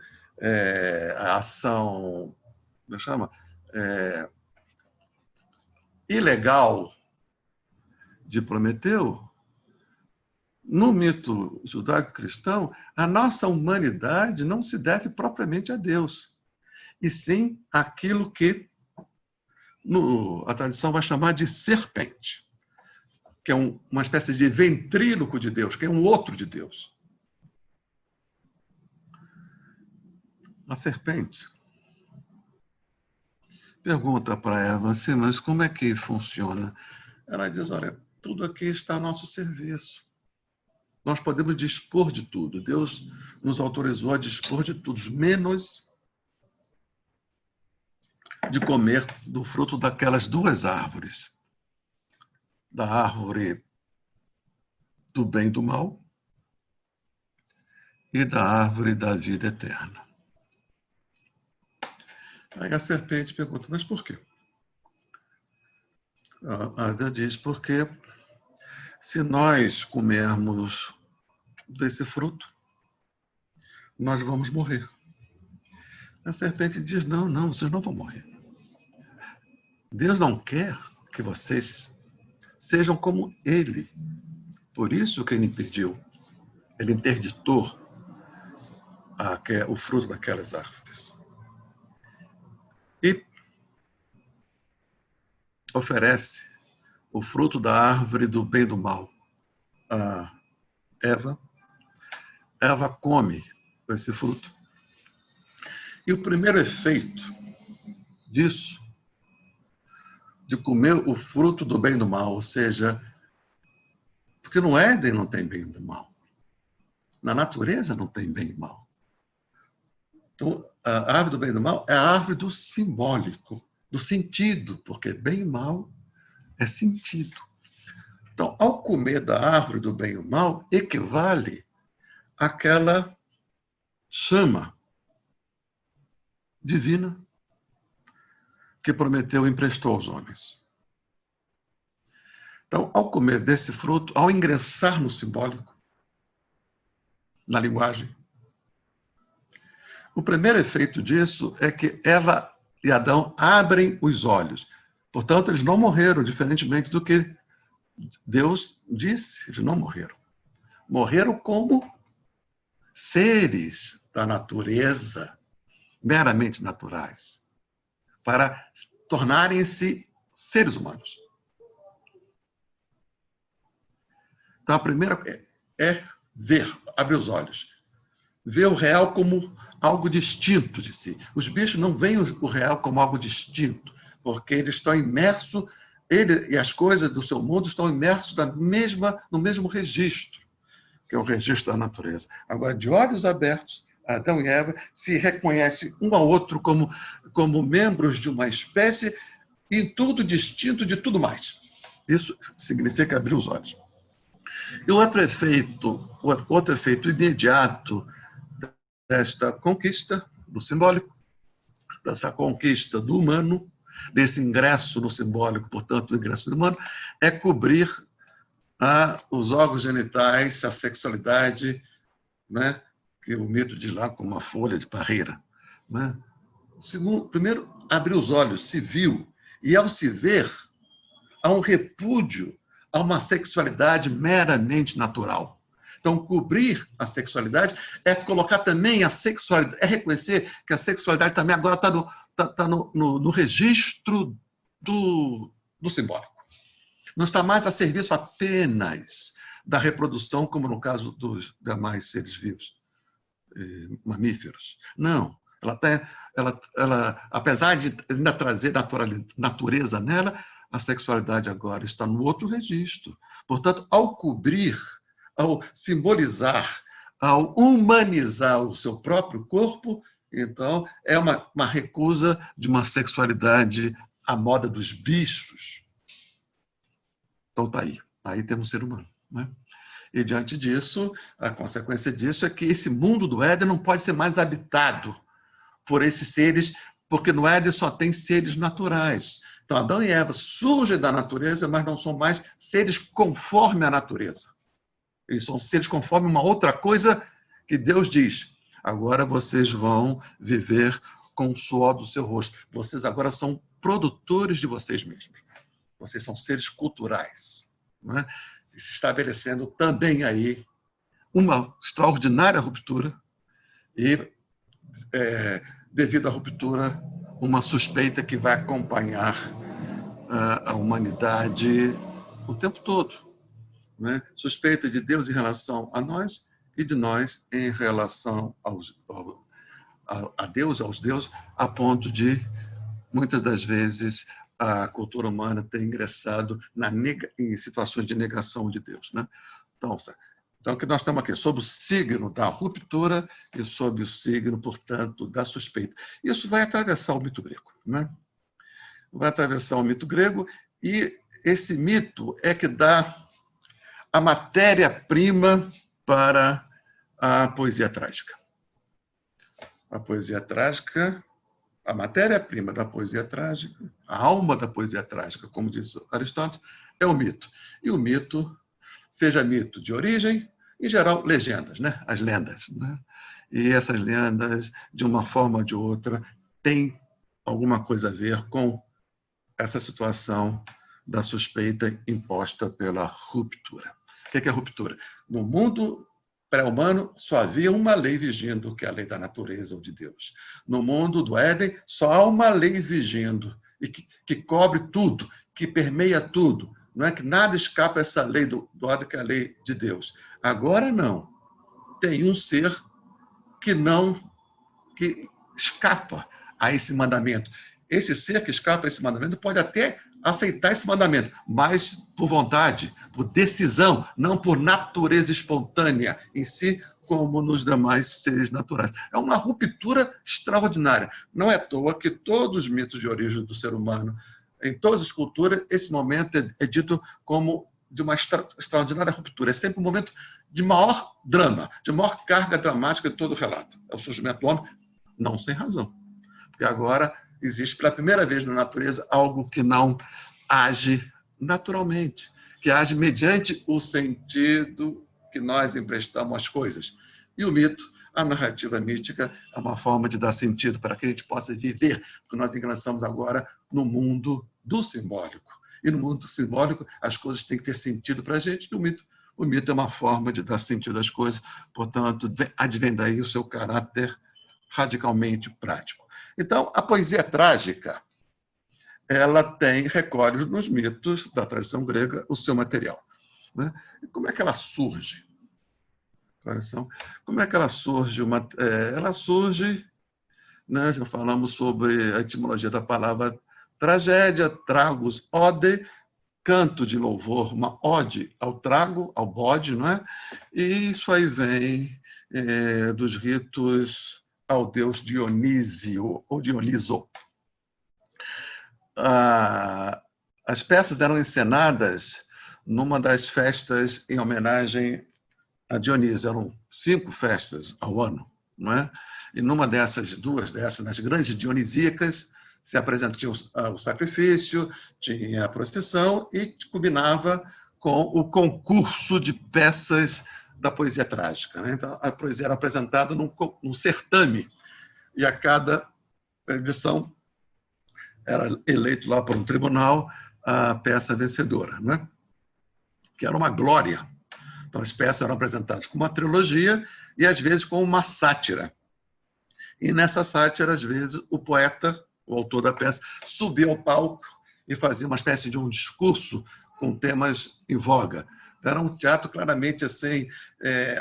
como chama? Ilegal de Prometeu, no mito judaico-cristão, a nossa humanidade não se deve propriamente a Deus, e sim àquilo que a tradição vai chamar de serpente, que é uma espécie de ventríloco de Deus, que é um outro de Deus. A serpente pergunta para Eva assim, mas como é que funciona? Ela diz, olha, tudo aqui está a nosso serviço. Nós podemos dispor de tudo. Deus nos autorizou a dispor de tudo, menos de comer do fruto daquelas duas árvores. Da árvore do bem e do mal e da árvore da vida eterna. Aí a serpente pergunta, mas por quê? A Eva diz, porque se nós comermos desse fruto, nós vamos morrer. A serpente diz, não, vocês não vão morrer. Deus não quer que vocês sejam como Ele. Por isso que Ele impediu, Ele interditou o fruto daquelas árvores. E oferece o fruto da árvore do bem e do mal a Eva. Eva come esse fruto. E o primeiro efeito disso, de comer o fruto do bem e do mal, ou seja, porque no Éden não tem bem e mal. Na natureza não tem bem e mal. Então, a árvore do bem e do mal é a árvore do simbólico, do sentido, porque bem e mal é sentido. Então, ao comer da árvore do bem e do mal, equivale àquela chama divina que prometeu e emprestou aos homens. Então, ao comer desse fruto, ao ingressar no simbólico, na linguagem, o primeiro efeito disso é que Eva e Adão abrem os olhos. Portanto, eles não morreram, diferentemente do que Deus disse, eles não morreram. Morreram como seres da natureza, meramente naturais, para tornarem-se seres humanos. Então, a primeira é ver, abrir os olhos. Ver o real como algo distinto de si. Os bichos não veem o real como algo distinto, porque eles estão imersos, ele e as coisas do seu mundo estão imersos no mesmo registro, que é o registro da natureza. Agora, de olhos abertos, Adão e Eva se reconhecem um ao outro como membros de uma espécie e tudo distinto de tudo mais. Isso significa abrir os olhos. E outro efeito imediato desta conquista do simbólico, dessa conquista do humano, desse ingresso no simbólico, portanto, do ingresso no humano, é cobrir os órgãos genitais, a sexualidade, né, que o mito diz lá como uma folha de parreira. Né? Primeiro, abrir os olhos, se viu, e ao se ver, há um repúdio a uma sexualidade meramente natural. Então, cobrir a sexualidade é colocar também a sexualidade, é reconhecer que a sexualidade também agora está no registro do simbólico. Não está mais a serviço apenas da reprodução, como no caso dos demais seres vivos, mamíferos. Não. Ela, apesar de ainda trazer natureza nela, a sexualidade agora está no outro registro. Portanto, ao cobrir, ao simbolizar, ao humanizar o seu próprio corpo, então é uma recusa de uma sexualidade à moda dos bichos. Então está aí. Aí temos um ser humano. Né? E diante disso, a consequência disso é que esse mundo do Éden não pode ser mais habitado por esses seres, porque no Éden só tem seres naturais. Então, Adão e Eva surgem da natureza, mas não são mais seres conforme a natureza. Eles são seres conforme uma outra coisa que Deus diz. Agora vocês vão viver com o suor do seu rosto. Vocês agora são produtores de vocês mesmos. Vocês são seres culturais. Não é? E se estabelecendo também aí uma extraordinária ruptura e, devido à ruptura, uma suspeita que vai acompanhar a humanidade o tempo todo. Né? Suspeita de Deus em relação a nós e de nós em relação a Deus, aos deuses, a ponto de, muitas das vezes, a cultura humana ter ingressado em situações de negação de Deus. Né? Então, que nós estamos aqui sob o signo da ruptura e sob o signo, portanto, da suspeita. Isso vai atravessar o mito grego. Né? Vai atravessar o mito grego e esse mito é que dá a matéria-prima para a poesia trágica. A poesia trágica, a matéria-prima da poesia trágica, a alma da poesia trágica, como diz Aristóteles, é o mito. E o mito, seja mito de origem, em geral, legendas, né? As lendas. Né? E essas lendas, de uma forma ou de outra, têm alguma coisa a ver com essa situação da suspeita imposta pela ruptura. O que é ruptura? No mundo pré-humano, só havia uma lei vigindo, que é a lei da natureza ou de Deus. No mundo do Éden, só há uma lei vigindo, e que cobre tudo, que permeia tudo. Não é que nada escapa a essa lei do Éden, que é a lei de Deus. Agora não. Tem um ser que escapa a esse mandamento. Esse ser que escapa a esse mandamento pode até aceitar esse mandamento, mas por vontade, por decisão, não por natureza espontânea em si, como nos demais seres naturais. É uma ruptura extraordinária. Não é à toa que todos os mitos de origem do ser humano, em todas as culturas, esse momento é dito como de uma extraordinária ruptura, é sempre um momento de maior drama, de maior carga dramática de todo o relato. É o surgimento do homem, não sem razão. Porque agora existe, pela primeira vez na natureza, algo que não age naturalmente, que age mediante o sentido que nós emprestamos às coisas. E o mito, a narrativa mítica, é uma forma de dar sentido para que a gente possa viver, porque nós ingressamos agora no mundo do simbólico. E no mundo simbólico, as coisas têm que ter sentido para a gente, e o mito é uma forma de dar sentido às coisas, portanto, advém daí o seu caráter radicalmente prático. Então, a poesia trágica, ela recolhe nos mitos da tradição grega o seu material. Né? E como é que ela surge? Como é que ela surge? Ela surge, né, já falamos sobre a etimologia da palavra tragédia, tragos, ode, canto de louvor, uma ode ao trago, ao bode, não é? E isso aí vem dos ritos ao deus Dionísio, ou Dioniso. As peças eram encenadas numa das festas em homenagem a Dionísio. Eram 5 festas ao ano, não é? E numa dessas, 2 dessas, nas grandes dionisíacas, se apresenta, tinha o sacrifício, tinha a procissão e culminava com o concurso de peças da poesia trágica. Né? Então, a poesia era apresentada num certame, e a cada edição era eleito lá por um tribunal a peça vencedora, né? Que era uma glória. Então, as peças eram apresentadas com uma trilogia e, às vezes, com uma sátira. E nessa sátira, às vezes, o poeta, o autor da peça, subia ao palco e fazia uma espécie de um discurso com temas em voga. Era um teatro claramente assim,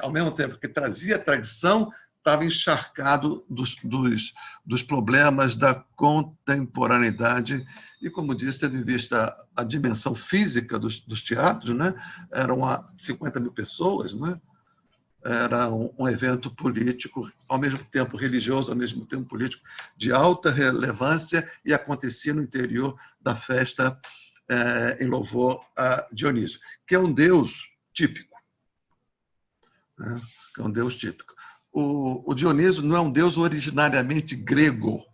ao mesmo tempo que trazia a tradição, estava encharcado dos problemas da contemporaneidade e, como disse, tendo em vista a dimensão física dos teatros, né? Eram 50 mil pessoas, né? Era um evento político, ao mesmo tempo religioso, ao mesmo tempo político, de alta relevância, e acontecia no interior da festa em louvor a Dionísio, que é um deus típico. Né? Que é um deus típico. O Dionísio não é um deus originariamente grego.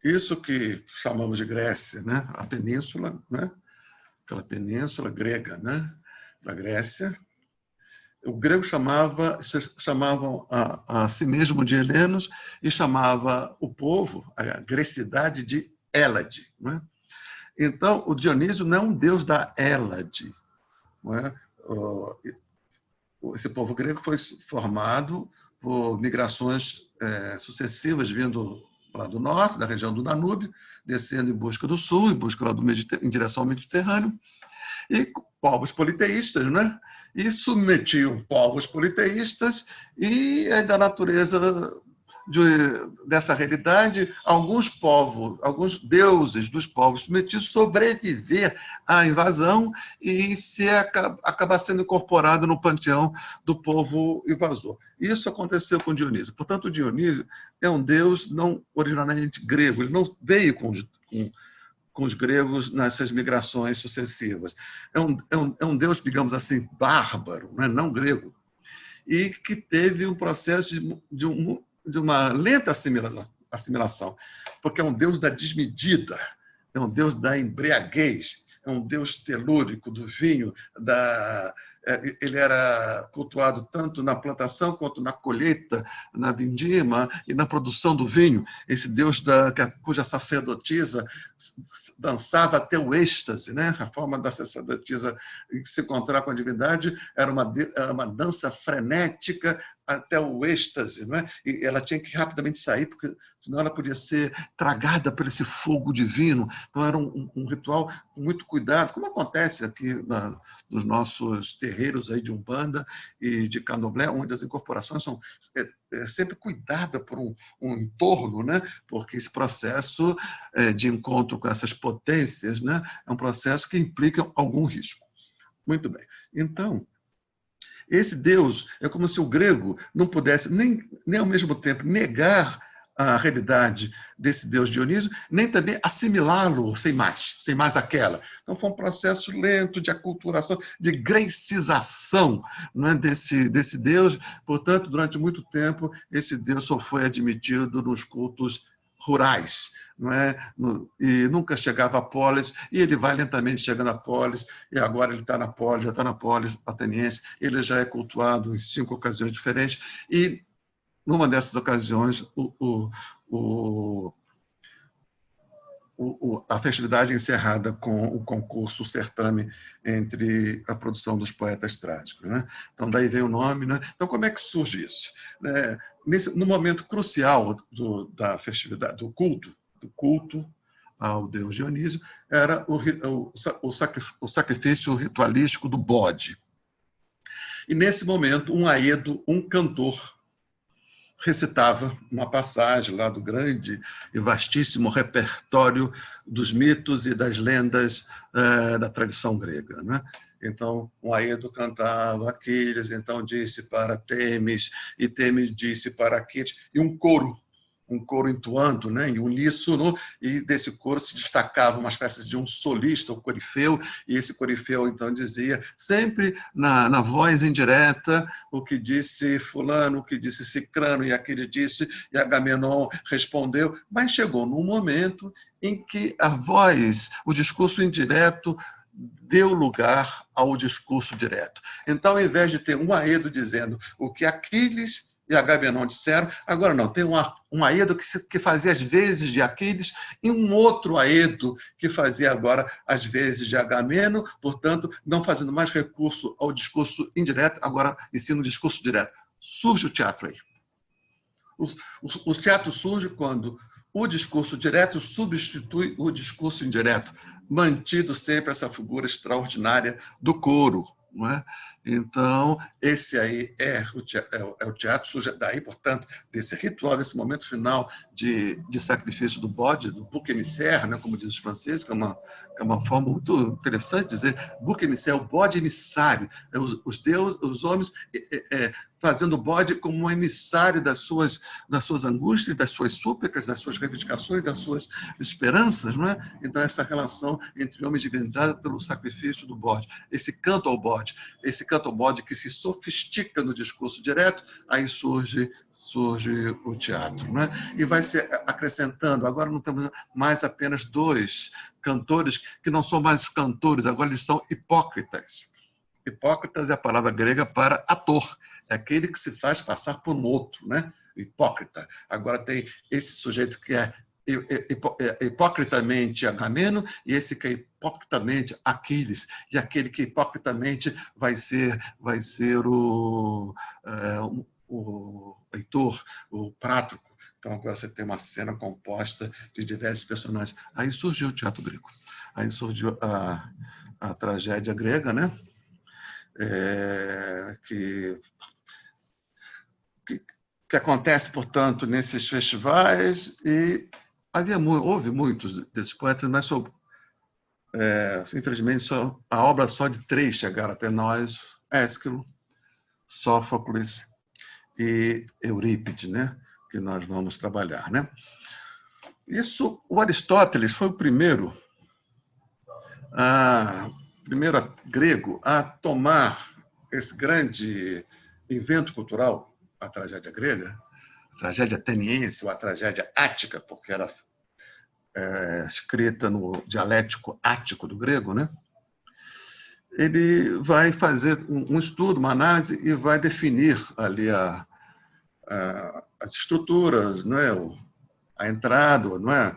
Isso que chamamos de Grécia, né? A península, né? Aquela península grega, né? Da Grécia. O grego chamavam a si mesmo de helenos e chamava o povo, a grecidade, de Hélade. Não é? Então, o Dionísio não é um deus da Hélade. Não é? Esse povo grego foi formado por migrações sucessivas vindo lá do norte, da região do Danúbio, descendo em busca do sul, em busca lá em direção ao Mediterrâneo, e povos politeístas, né? E submetiam povos politeístas e da natureza dessa realidade, alguns alguns deuses dos povos submetidos sobreviver à invasão e acabar sendo incorporado no panteão do povo invasor. Isso aconteceu com Dionísio. Portanto, Dionísio é um deus não originariamente grego, ele não veio com os gregos nessas migrações sucessivas. É um deus, digamos assim, bárbaro, não grego, e que teve um processo de uma lenta assimilação, porque é um deus da desmedida, é um deus da embriaguez, é um deus telúrico do vinho, ele era cultuado tanto na plantação quanto na colheita, na vindima e na produção do vinho. Esse deus cuja sacerdotisa dançava até o êxtase, né? A forma da sacerdotisa se encontrar com a divindade era uma dança frenética até o êxtase, não é? E ela tinha que rapidamente sair, porque senão ela podia ser tragada por esse fogo divino. Então era um ritual com muito cuidado, como acontece aqui nos nossos terreiros aí de Umbanda e de Candomblé, onde as incorporações são sempre cuidadas por um entorno, né? Porque esse processo de encontro com essas potências, né? É um processo que implica algum risco. Muito bem. Então, esse Deus é como se o grego não pudesse nem ao mesmo tempo negar a realidade desse deus Dionísio, nem também assimilá-lo sem mais aquela. Então, foi um processo lento de aculturação, de grecização, não é, desse deus. Portanto, durante muito tempo, esse deus só foi admitido nos cultos rurais, não é? E nunca chegava a polis, e ele vai lentamente chegando a polis, e agora ele está na polis, já está na polis ateniense, ele já é cultuado em 5 ocasiões diferentes, e numa dessas ocasiões, a festividade é encerrada com o concurso, o certame entre a produção dos poetas trágicos, né? Então, daí vem o nome, né? Então, como é que surge isso? No momento crucial da festividade, do culto ao deus Dionísio, era o sacrifício ritualístico do bode. E, nesse momento, um aedo, um cantor, recitava uma passagem lá do grande e vastíssimo repertório dos mitos e das lendas da tradição grega, né? Então, um aedo cantava Aquiles, então disse para Temis, e Temis disse para Aquiles, e um coro entoando, né, em uníssono, e desse coro se destacava uma espécie de um solista, o corifeu, e esse corifeu então dizia, sempre na voz indireta, o que disse fulano, o que disse cicrano, e aquele disse, e Agamenon respondeu, mas chegou num momento em que a voz, o discurso indireto, deu lugar ao discurso direto. Então, ao invés de ter um aedo dizendo o que Aquiles e Agamenon disseram, agora não, tem um aedo que fazia as vezes de Aquiles e um outro aedo que fazia agora as vezes de Agamenon, portanto, não fazendo mais recurso ao discurso indireto, agora ensina o discurso direto. Surge o teatro aí. O teatro surge quando o discurso direto substitui o discurso indireto, mantido sempre essa figura extraordinária do coro. Não é? Então, esse aí é o teatro, surge daí, portanto, desse ritual, desse momento final de sacrifício do bode, do bouc émissaire, né, como diz os franceses, que é uma forma muito interessante de dizer bouc émissaire, o bode emissário, os deuses, os homens fazendo o bode como um emissário das suas angústias, das suas súplicas, das suas reivindicações, das suas esperanças. Não é? Então, essa relação entre homem e divindade pelo sacrifício do bode, esse canto ao bode que se sofistica no discurso direto, aí surge o teatro. Né? E vai se acrescentando, agora não temos mais apenas 2 cantores, que não são mais cantores, agora eles são hipócritas. Hipócritas é a palavra grega para ator, é aquele que se faz passar por um outro, né? Hipócrita. Agora tem esse sujeito que é hipocritamente Agamemnon e esse que é hipocritamente Aquiles, e aquele que hipocritamente vai ser o Heitor, o Prátroco. Então agora você tem uma cena composta de diversos personagens. Aí surgiu o teatro grego, aí surgiu a tragédia grega, né? Que acontece, portanto, nesses festivais, e houve muitos desses poetas, mas infelizmente a obra só de 3 chegaram até nós: Ésquilo, Sófocles e Eurípides, né? Que nós vamos trabalhar, né? O Aristóteles foi o primeiro grego a tomar esse grande evento cultural, a tragédia grega, a tragédia ateniense ou a tragédia ática, porque era escrita no dialético ático do grego, né? Ele vai fazer um estudo, uma análise, e vai definir ali as estruturas, não é? A entrada, não é?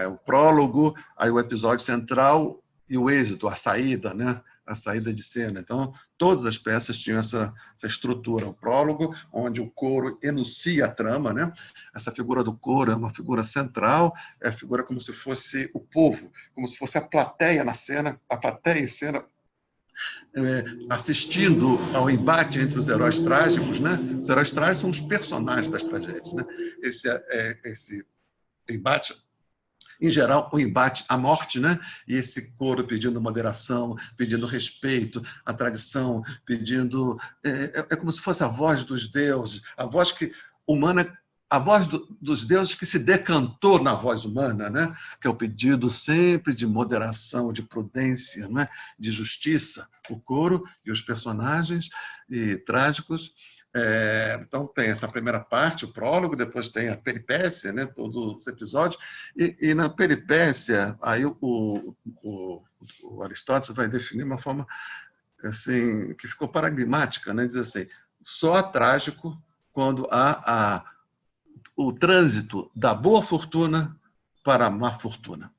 O prólogo, aí o episódio central e o êxito, a saída, né? A saída de cena. Então, todas as peças tinham essa estrutura. O prólogo, onde o coro enuncia a trama, né? Essa figura do coro é uma figura central, é a figura como se fosse o povo, como se fosse a plateia na cena, a plateia em cena, assistindo ao embate entre os heróis trágicos, né? Os heróis trágicos são os personagens das tragédias, né? Esse embate, em geral, o embate à morte, né? E esse coro pedindo moderação, pedindo respeito à tradição, pedindo... É como se fosse a voz dos deuses, a voz humana a voz dos deuses que se decantou na voz humana, né? Que é o pedido sempre de moderação, de prudência, né? De justiça. O coro e os personagens trágicos. Então, tem essa primeira parte, o prólogo, depois tem a peripécia, né? Todos os episódios. E na peripécia, aí o Aristóteles vai definir uma forma assim, que ficou paradigmática, né? Diz assim, só trágico quando há o trânsito da boa fortuna para a má fortuna.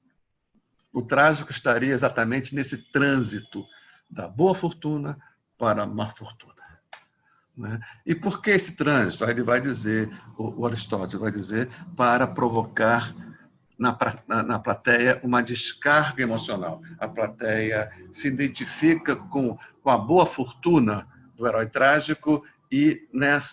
O trágico estaria exatamente nesse trânsito da boa fortuna para a má fortuna. Né? E por que esse trânsito? Aí ele vai dizer, o Aristóteles vai dizer, para provocar na plateia uma descarga emocional. A plateia se identifica com a boa fortuna do herói trágico e,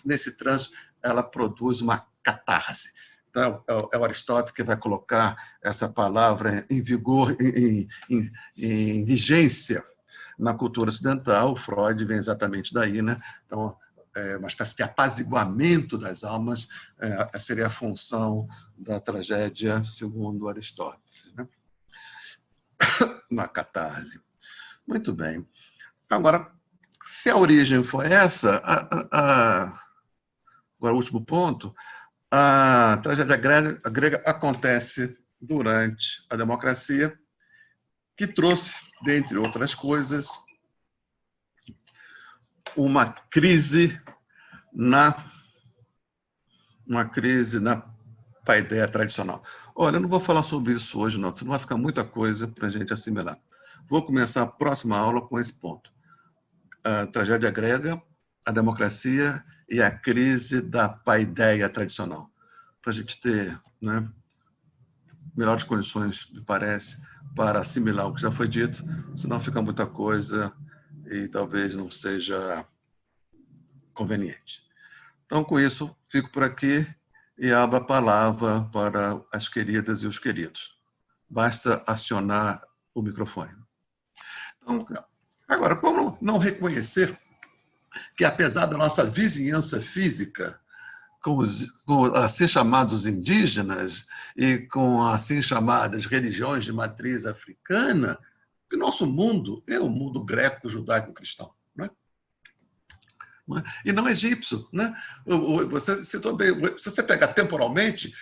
nesse trânsito, ela produz uma catarse. Então, é o Aristóteles que vai colocar essa palavra em vigor, em vigência na cultura ocidental. O Freud vem exatamente daí, né? Então, uma espécie de apaziguamento das almas seria a função da tragédia, segundo Aristóteles, né? Na catarse. Muito bem. Agora, se a origem foi essa, agora o último ponto, a tragédia grega acontece durante a democracia, que trouxe, dentre outras coisas, uma crise na paideia tradicional. Olha, eu não vou falar sobre isso hoje, não, senão vai ficar muita coisa para a gente assimilar. Vou começar a próxima aula com esse ponto. A tragédia grega, a democracia e a crise da paideia tradicional. Para a gente ter, né, melhores condições, me parece, para assimilar o que já foi dito, senão fica muita coisa e talvez não seja conveniente. Então, com isso, fico por aqui e abro a palavra para as queridas e os queridos. Basta acionar o microfone. Então, agora, como não reconhecer que, apesar da nossa vizinhança física com assim chamados indígenas e com assim chamadas religiões de matriz africana, que nosso mundo é um mundo greco-judaico-cristão, né? E não egípcio, né? Você citou bem, se você pegar temporalmente,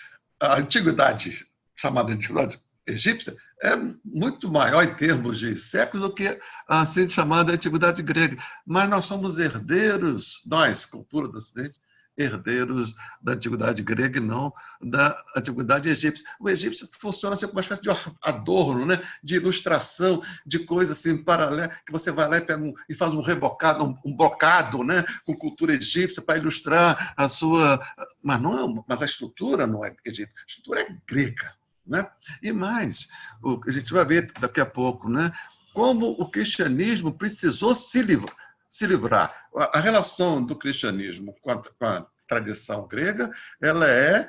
a antiguidade, chamada antiguidade egípcia, é muito maior em termos de séculos do que a assim chamada antiguidade grega. Mas nós somos herdeiros, nós, cultura do Ocidente, herdeiros da antiguidade grega e não da antiguidade egípcia. O egípcio funciona assim como uma espécie de adorno, né? De ilustração, de coisa assim paralela, que você vai lá e, pega e faz um rebocado, um bocado, né? Com cultura egípcia para ilustrar a sua... Mas a estrutura não é egípcia, a estrutura é grega. Né? E mais, a gente vai ver daqui a pouco, né? Como o cristianismo precisou se livrar. A relação do cristianismo com a tradição grega, ela é,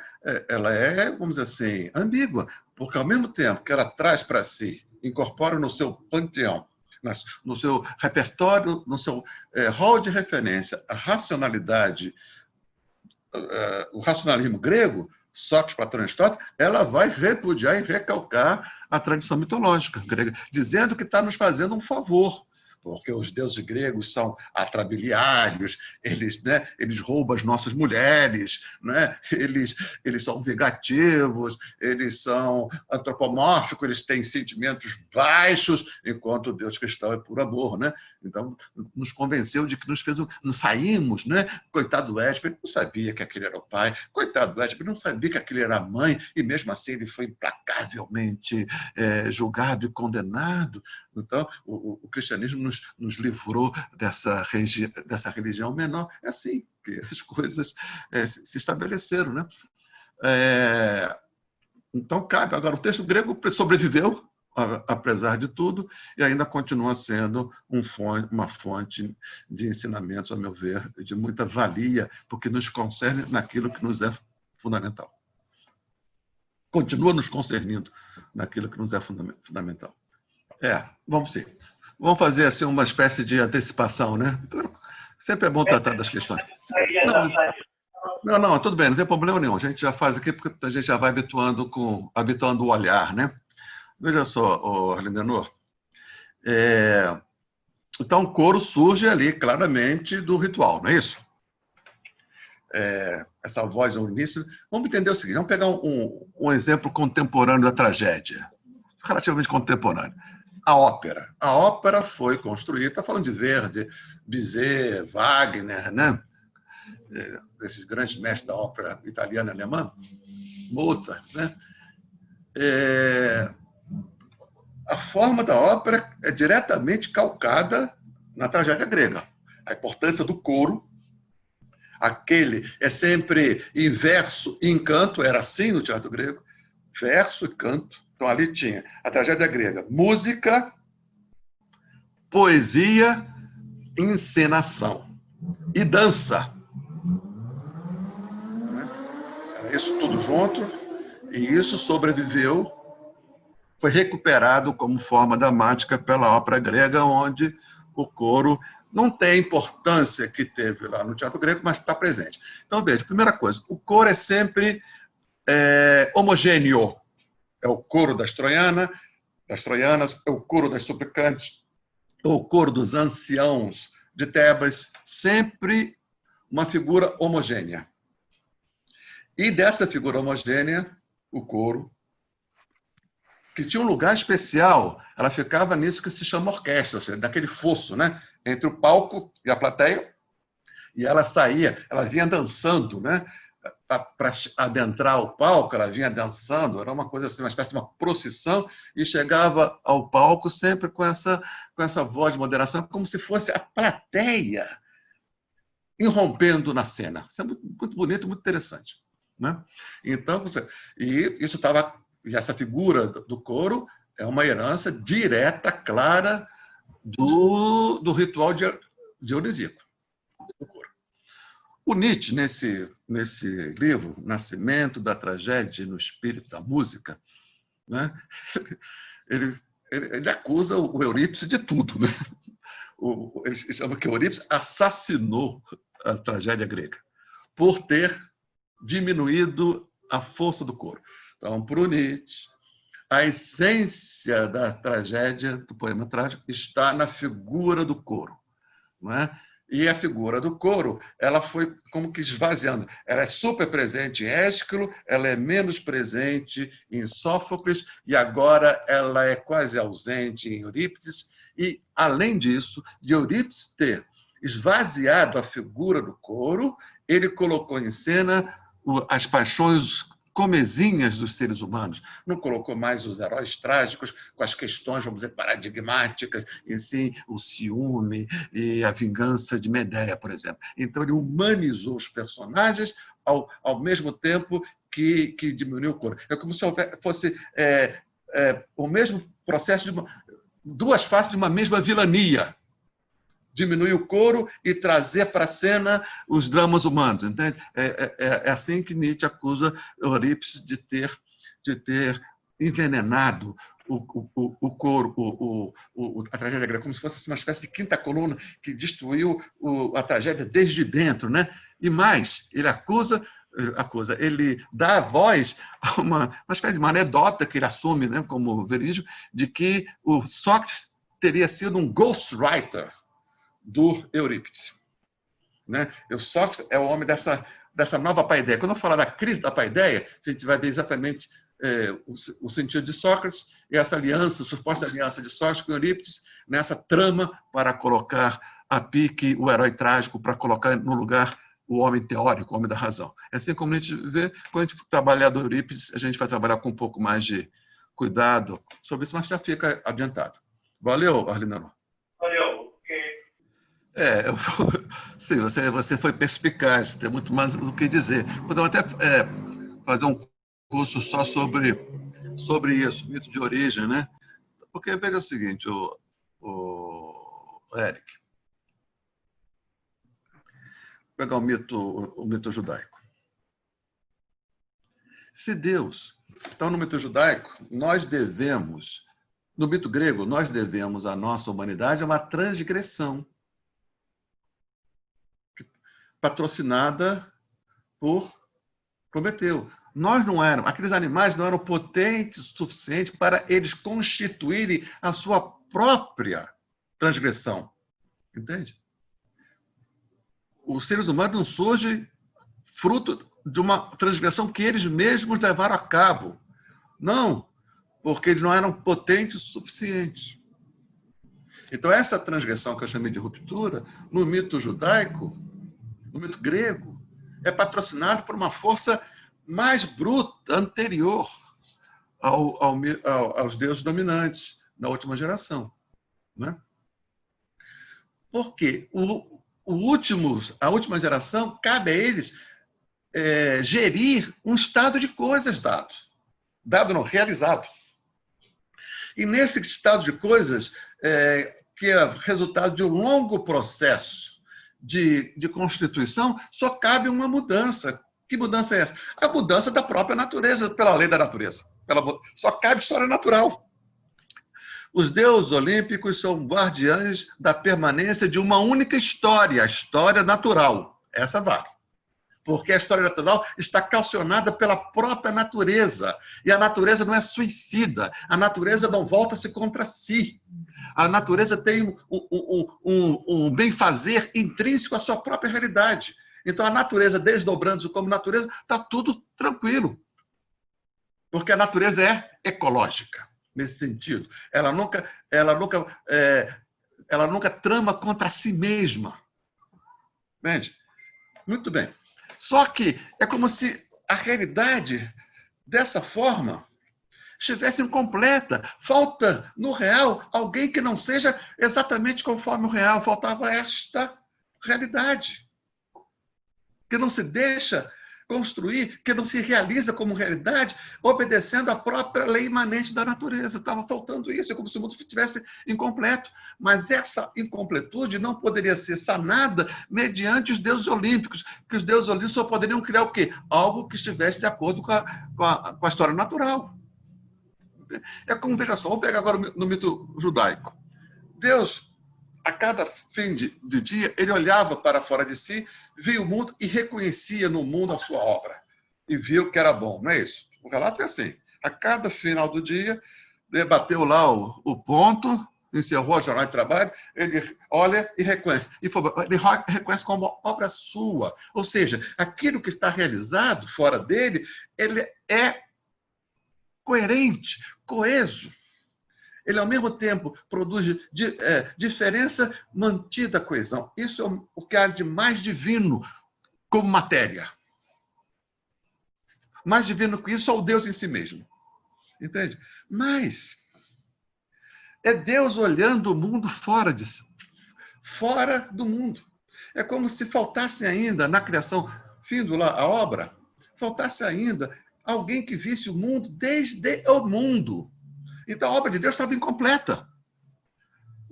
vamos dizer assim, ambígua, porque ao mesmo tempo que ela traz para si, incorpora no seu panteão, no seu repertório, no seu hall de referência, a racionalidade, o racionalismo grego, Sócrates, Platão e Aristóteles, ela vai repudiar e recalcar a tradição mitológica grega, dizendo que está nos fazendo um favor, porque os deuses gregos são atrabiliários, eles roubam as nossas mulheres, né? Eles são vingativos, eles são antropomórficos, eles têm sentimentos baixos, enquanto o Deus cristão é puro amor, né? Então, nos convenceu de que nos saímos, né? Coitado do Édipo, ele não sabia que aquele era o pai, coitado do Édipo, ele não sabia que aquele era a mãe, e mesmo assim ele foi implacavelmente julgado e condenado. Então, o cristianismo nos livrou dessa religião menor. É assim que as coisas se estabeleceram, né? Então, cabe. Agora, o texto grego sobreviveu, apesar de tudo, e ainda continua sendo uma fonte de ensinamentos, a meu ver, de muita valia, porque nos concerne naquilo que nos é fundamental. Continua nos concernindo naquilo que nos é fundamental. Vamos sim. Vamos fazer assim uma espécie de antecipação, né? Sempre é bom tratar das questões. Não, não, tudo bem, não tem problema nenhum. A gente já faz aqui porque a gente já vai habituando o olhar, né? Veja só, Lindenor. Então, o coro surge ali, claramente, do ritual, não é isso? Essa voz no início. Vamos entender o seguinte, vamos pegar um exemplo contemporâneo da tragédia, relativamente contemporâneo. A ópera. A ópera foi construída, está falando de Verdi, Bizet, Wagner, né? Esses grandes mestres da ópera italiana e alemã, Mozart, né? A forma da ópera é diretamente calcada na tragédia grega. A importância do coro, aquele é sempre em verso e em canto, era assim no teatro grego, verso e canto. Então ali tinha a tragédia grega, música, poesia, encenação e dança. Isso tudo junto, e isso sobreviveu, foi recuperado como forma dramática pela ópera grega, onde o coro não tem a importância que teve lá no teatro grego, mas está presente. Então, veja, primeira coisa, o coro é sempre homogêneo. É o coro das troianas, é o coro das suplicantes, é o coro dos anciãos de Tebas, sempre uma figura homogênea. E dessa figura homogênea, o coro, que tinha um lugar especial, ela ficava nisso que se chama orquestra, ou seja, naquele fosso, né, entre o palco e a plateia, e ela saía, ela vinha dançando, né, para adentrar o palco, ela vinha dançando, era uma coisa assim, uma espécie de uma procissão, e chegava ao palco sempre com essa voz de moderação, como se fosse a plateia irrompendo na cena. Isso é muito, muito bonito, muito interessante, né? Então, e isso estava, e essa figura do coro é uma herança direta, clara do ritual de Dionisíaco, do coro. O Nietzsche, nesse livro, Nascimento da Tragédia no Espírito da Música, né? ele acusa o Eurípides de tudo, né? Ele chama que Eurípides assassinou a tragédia grega por ter diminuído a força do coro. Então, para o Nietzsche, a essência da tragédia, do poema trágico, está na figura do coro, não é? E a figura do coro, ela foi como que esvaziando. Ela é super presente em Ésquilo, ela é menos presente em Sófocles, e agora ela é quase ausente em Eurípides. E, além disso, de Eurípides ter esvaziado a figura do coro, ele colocou em cena as paixões comezinhas dos seres humanos. Não colocou mais os heróis trágicos com as questões, vamos dizer, paradigmáticas, e sim o ciúme e a vingança de Medeia, por exemplo. Então, ele humanizou os personagens ao mesmo tempo que diminuiu o coro. É como se fosse o mesmo processo de duas faces de uma mesma vilania. Diminuir o coro e trazer para a cena os dramas humanos. Entende? É assim que Nietzsche acusa Eurípides de ter envenenado o coro, a tragédia grega, como se fosse uma espécie de quinta coluna que destruiu a tragédia desde dentro. Né? E mais, ele ele dá a voz a uma espécie de uma anedota que ele assume, né, como verídico, de que o Sócrates teria sido um ghostwriter do Eurípides. Né? O Sócrates é o homem dessa nova paideia. Quando eu falar da crise da paideia, a gente vai ver exatamente o sentido de Sócrates e essa aliança, suposta aliança de Sócrates com Eurípides, nessa trama para colocar a pique o herói trágico, para colocar no lugar o homem teórico, o homem da razão. É assim como a gente vê, quando a gente trabalhar do Eurípides, a gente vai trabalhar com um pouco mais de cuidado sobre isso, mas já fica adiantado. Valeu, Arlinano. Sim, você foi perspicaz, tem muito mais do que dizer. Podemos até fazer um curso só sobre isso, mito de origem, né? Porque veja o seguinte, o Eric, vou pegar o mito judaico. Se Deus, então no mito judaico, no mito grego, nós devemos à nossa humanidade uma transgressão patrocinada por Prometeu. Nós não éramos, aqueles animais não eram potentes o suficiente para eles constituírem a sua própria transgressão. Entende? Os seres humanos não surgem fruto de uma transgressão que eles mesmos levaram a cabo. Não, porque eles não eram potentes o suficiente. Então, essa transgressão que eu chamei de ruptura, no mito judaico, no mito grego, é patrocinado por uma força mais bruta, anterior aos deuses dominantes da última geração. Né? Porque a última geração, cabe a eles gerir um estado de coisas dado não, realizado. E nesse estado de coisas, que é resultado de um longo processo de constituição, só cabe uma mudança. Que mudança é essa? A mudança da própria natureza, pela lei da natureza. Só cabe história natural. Os deuses olímpicos são guardiães da permanência de uma única história, a história natural. Essa vale. Porque a história natural está calcionada pela própria natureza. E a natureza não é suicida. A natureza não volta-se contra si. A natureza tem um bem-fazer intrínseco à sua própria realidade. Então, a natureza, desdobrando-se como natureza, está tudo tranquilo. Porque a natureza é ecológica, nesse sentido. Ela nunca trama contra si mesma. Entende? Muito bem. Só que é como se a realidade, dessa forma, estivesse incompleta. Falta, no real, alguém que não seja exatamente conforme o real. Faltava esta realidade. Que não se deixa construir, que não se realiza como realidade, obedecendo à própria lei imanente da natureza. Estava faltando isso, é como se o mundo estivesse incompleto. Mas essa incompletude não poderia ser sanada mediante os deuses olímpicos, que os deuses olímpicos só poderiam criar o quê? Algo que estivesse de acordo com a história natural. É como, veja só, vamos pegar agora no mito judaico. Deus, a cada fim de dia, ele olhava para fora de si, via o mundo e reconhecia no mundo a sua obra. E viu que era bom, não é isso? O relato é assim. A cada final do dia, debateu lá o ponto, encerrou a jornada de trabalho, ele olha e reconhece. Ele reconhece como obra sua. Ou seja, aquilo que está realizado fora dele, ele é coerente, coeso. Ele, ao mesmo tempo, produz diferença mantida a coesão. Isso é o que há de mais divino como matéria. Mais divino que isso é o Deus em si mesmo. Entende? Mas é Deus olhando o mundo fora do mundo. É como se faltasse ainda, na criação, findo lá a obra, faltasse ainda alguém que visse o mundo desde o mundo. Então, a obra de Deus estava incompleta.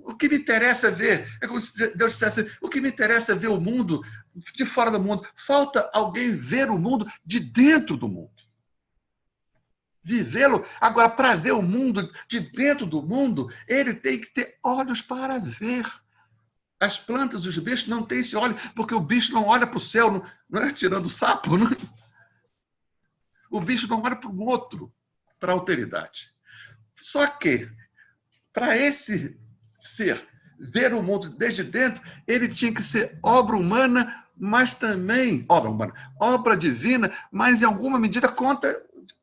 O que me interessa é ver, é como se Deus dissesse, o que me interessa é ver o mundo de fora do mundo. Falta alguém ver o mundo de dentro do mundo. De vê-lo. Agora, para ver o mundo de dentro do mundo, ele tem que ter olhos para ver. As plantas, os bichos não têm esse olho, porque o bicho não olha para o céu, não é tirando o sapo, não? O bicho não olha para o outro, para a alteridade. Só que, para esse ser ver o mundo desde dentro, ele tinha que ser obra humana, mas também obra divina, mas em alguma medida contra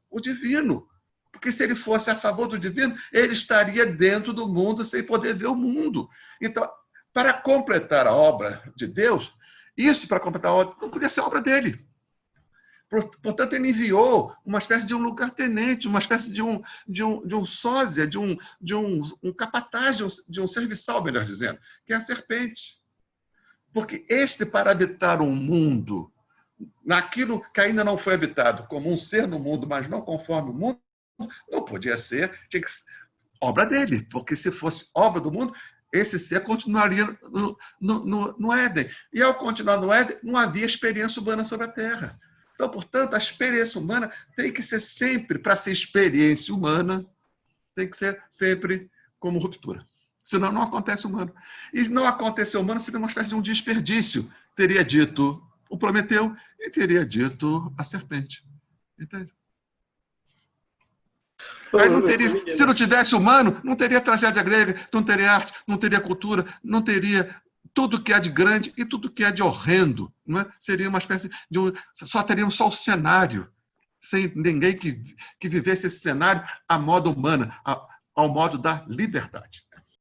o divino. Porque se ele fosse a favor do divino, ele estaria dentro do mundo sem poder ver o mundo. Então, para completar a obra de Deus, isso para completar a obra, não podia ser obra dele. Portanto, ele enviou uma espécie de um lugar-tenente, uma espécie de um sósia, de um capataz, de um serviçal, melhor dizendo, que é a serpente. Porque para habitar um mundo, naquilo que ainda não foi habitado, como um ser no mundo, mas não conforme o mundo, não podia ser, tinha que ser obra dele. Porque se fosse obra do mundo, esse ser continuaria no Éden. E ao continuar no Éden, não havia experiência humana sobre a Terra. Então, portanto, a experiência humana tem que ser sempre, para ser experiência humana, tem que ser sempre como ruptura. Senão não acontece humano. E não acontecer humano seria uma espécie de um desperdício, teria dito o Prometeu e teria dito a serpente. Entende? Aí não teria, se não tivesse humano, não teria tragédia grega, não teria arte, não teria cultura, não teria tudo que é de grande e tudo que é de horrendo. Não é? Seria uma espécie de... Só teríamos só o cenário, sem ninguém que vivesse esse cenário à moda humana, ao modo da liberdade.